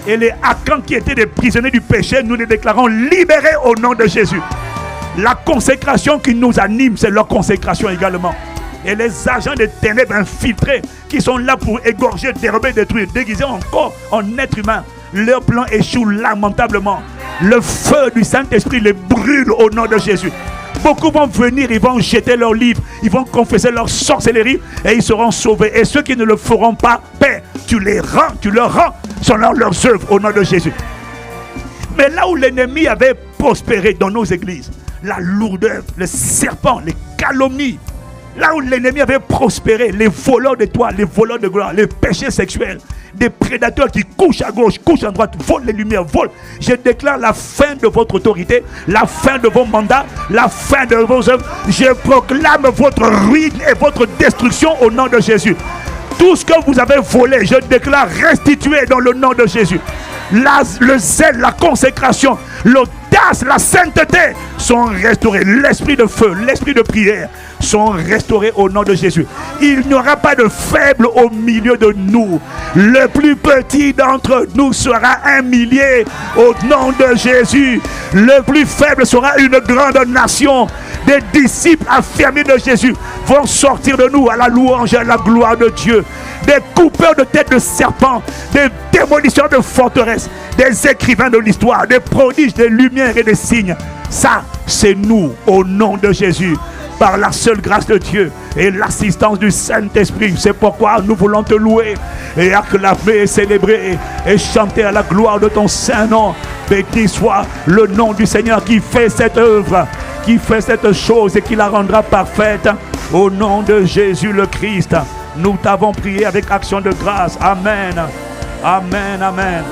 Et les Acans qui étaient des prisonniers du péché, nous les déclarons libérés au nom de Jésus. La consécration qui nous anime, c'est leur consécration également. Et les agents des ténèbres infiltrés qui sont là pour égorger, dérober, détruire, déguiser encore en être humain, leur plan échoue lamentablement. Le feu du Saint-Esprit les brûle au nom de Jésus. Beaucoup vont venir, ils vont jeter leurs livres, ils vont confesser leur sorcellerie et ils seront sauvés. Et ceux qui ne le feront pas, Père, tu leur rends selon leurs œuvres au nom de Jésus. Mais là où l'ennemi avait prospéré dans nos églises, la lourdeur, le serpent, les calomnies, là où l'ennemi avait prospéré, les voleurs d'étoiles, les voleurs de gloire, les péchés sexuels, des prédateurs qui couchent à gauche, couchent à droite, volent les lumières, volent. Je déclare la fin de votre autorité, la fin de vos mandats, la fin de vos œuvres. Je proclame votre ruine et votre destruction au nom de Jésus. Tout ce que vous avez volé, je déclare restitué dans le nom de Jésus. Le zèle, la consécration, l'audace, la sainteté sont restaurés. L'esprit de feu, l'esprit de prière sont restaurés au nom de Jésus. Il n'y aura pas de faible au milieu de nous. Le plus petit d'entre nous sera un millier au nom de Jésus. Le plus faible sera une grande nation. Des disciples affirmés de Jésus vont sortir de nous à la louange et à la gloire de Dieu. Des coupeurs de têtes de serpents, des démolisseurs de forteresses, des écrivains de l'histoire, des prodiges, des lumières et des signes. Ça, c'est nous au nom de Jésus. Par la seule grâce de Dieu et l'assistance du Saint-Esprit. C'est pourquoi nous voulons te louer et acclamer et célébrer et chanter à la gloire de ton Saint-Nom. Béni soit le nom du Seigneur qui fait cette œuvre, qui fait cette chose et qui la rendra parfaite. Au nom de Jésus le Christ, nous t'avons prié avec action de grâce. Amen. Amen. Amen.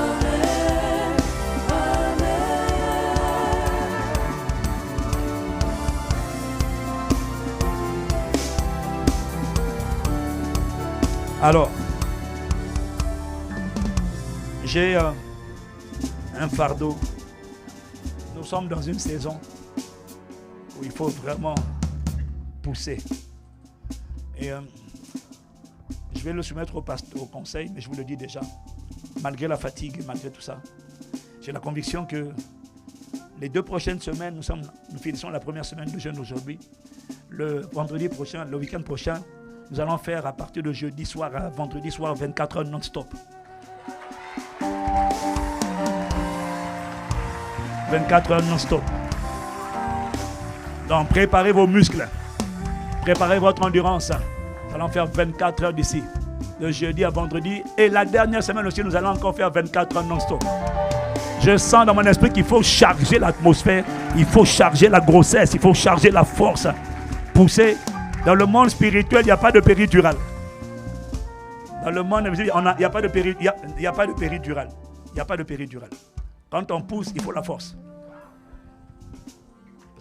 Alors, j'ai un fardeau. Nous sommes dans une saison où il faut vraiment pousser. Et je vais le soumettre au conseil, mais je vous le dis déjà, malgré la fatigue, malgré tout ça, j'ai la conviction que les 2 prochaines semaines, nous finissons la première semaine de jeûne aujourd'hui. Le vendredi prochain, le week-end prochain, nous allons faire à partir de jeudi soir à vendredi soir 24 heures non-stop. 24 heures non-stop. Donc préparez vos muscles. Préparez votre endurance. Nous allons faire 24 heures d'ici. De jeudi à vendredi. Et la dernière semaine aussi, nous allons encore faire 24 heures non-stop. Je sens dans mon esprit qu'il faut charger l'atmosphère. Il faut charger la grossesse. Il faut charger la force. Pousser. Dans le monde spirituel, il n'y a pas de péridurale. Dans le monde invisible, il n'y a pas de péridurale. Il n'y a pas de péridurale. Quand on pousse, il faut la force.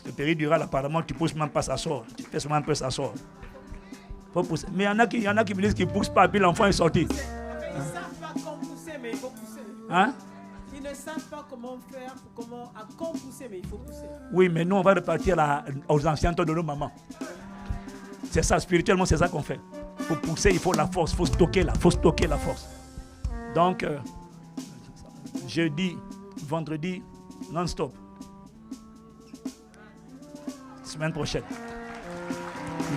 Le péridural, apparemment, tu ne pousses même pas, ça sort. Tu fais seulement un peu, ça sort. Faut pousser. Mais il y en a qui me disent qu'ils ne poussent pas, puis l'enfant est sorti. Ils ne savent pas comment pousser, mais il faut pousser. Hein? Ils ne savent pas comment faire, à quand pousser, mais il faut pousser. Oui, mais nous, on va repartir aux anciens temps de nos mamans. C'est ça, spirituellement, c'est ça qu'on fait. Il faut pousser, il faut la force, il faut stocker la force. Donc, jeudi, vendredi, non-stop. Semaine prochaine.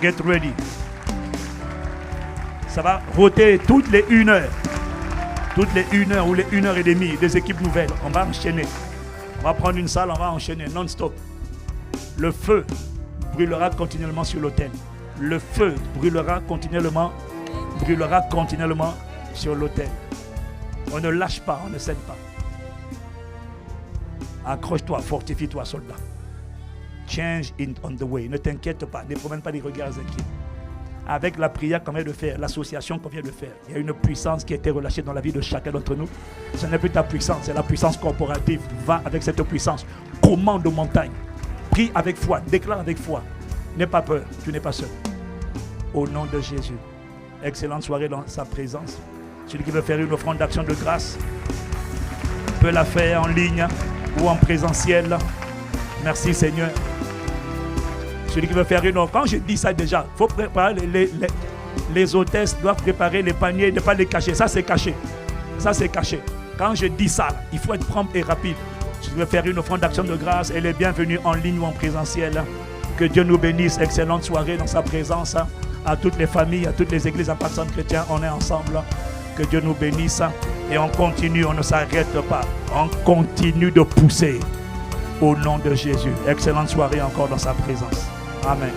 Get ready. Ça va roter toutes les 1 heure. Toutes les 1 heure ou les 1 heure et demie, des équipes nouvelles. On va enchaîner. On va prendre une salle, on va enchaîner non-stop. Le feu brûlera continuellement sur l'autel. Le feu brûlera continuellement sur l'autel. On ne lâche pas, on ne cède pas. Accroche-toi, fortifie-toi, soldat. Change on the way. Ne t'inquiète pas, ne promène pas des regards inquiets. Avec la prière qu'on vient de faire, l'association qu'on vient de faire, il y a une puissance qui a été relâchée dans la vie de chacun d'entre nous. Ce n'est plus ta puissance, c'est la puissance corporative. Va avec cette puissance. Commande aux montagnes. Prie avec foi, déclare avec foi. N'aie pas peur, tu n'es pas seul. Au nom de Jésus. Excellente soirée dans sa présence. Celui qui veut faire une offrande d'action de grâce peut la faire en ligne ou en présentiel. Merci Seigneur. Celui qui veut faire une offrande, quand je dis ça déjà, il faut préparer les hôtesses doivent préparer les paniers, ne pas les cacher. Ça c'est caché. Ça c'est caché. Quand je dis ça, il faut être prompt et rapide. Si tu veux faire une offrande d'action de grâce, elle est bienvenue en ligne ou en présentiel. Que Dieu nous bénisse. Excellente soirée dans sa présence. À toutes les familles, à toutes les églises en personne chrétienne, on est ensemble. Que Dieu nous bénisse. Et on continue, on ne s'arrête pas. On continue de pousser au nom de Jésus. Excellente soirée encore dans sa présence. Amen.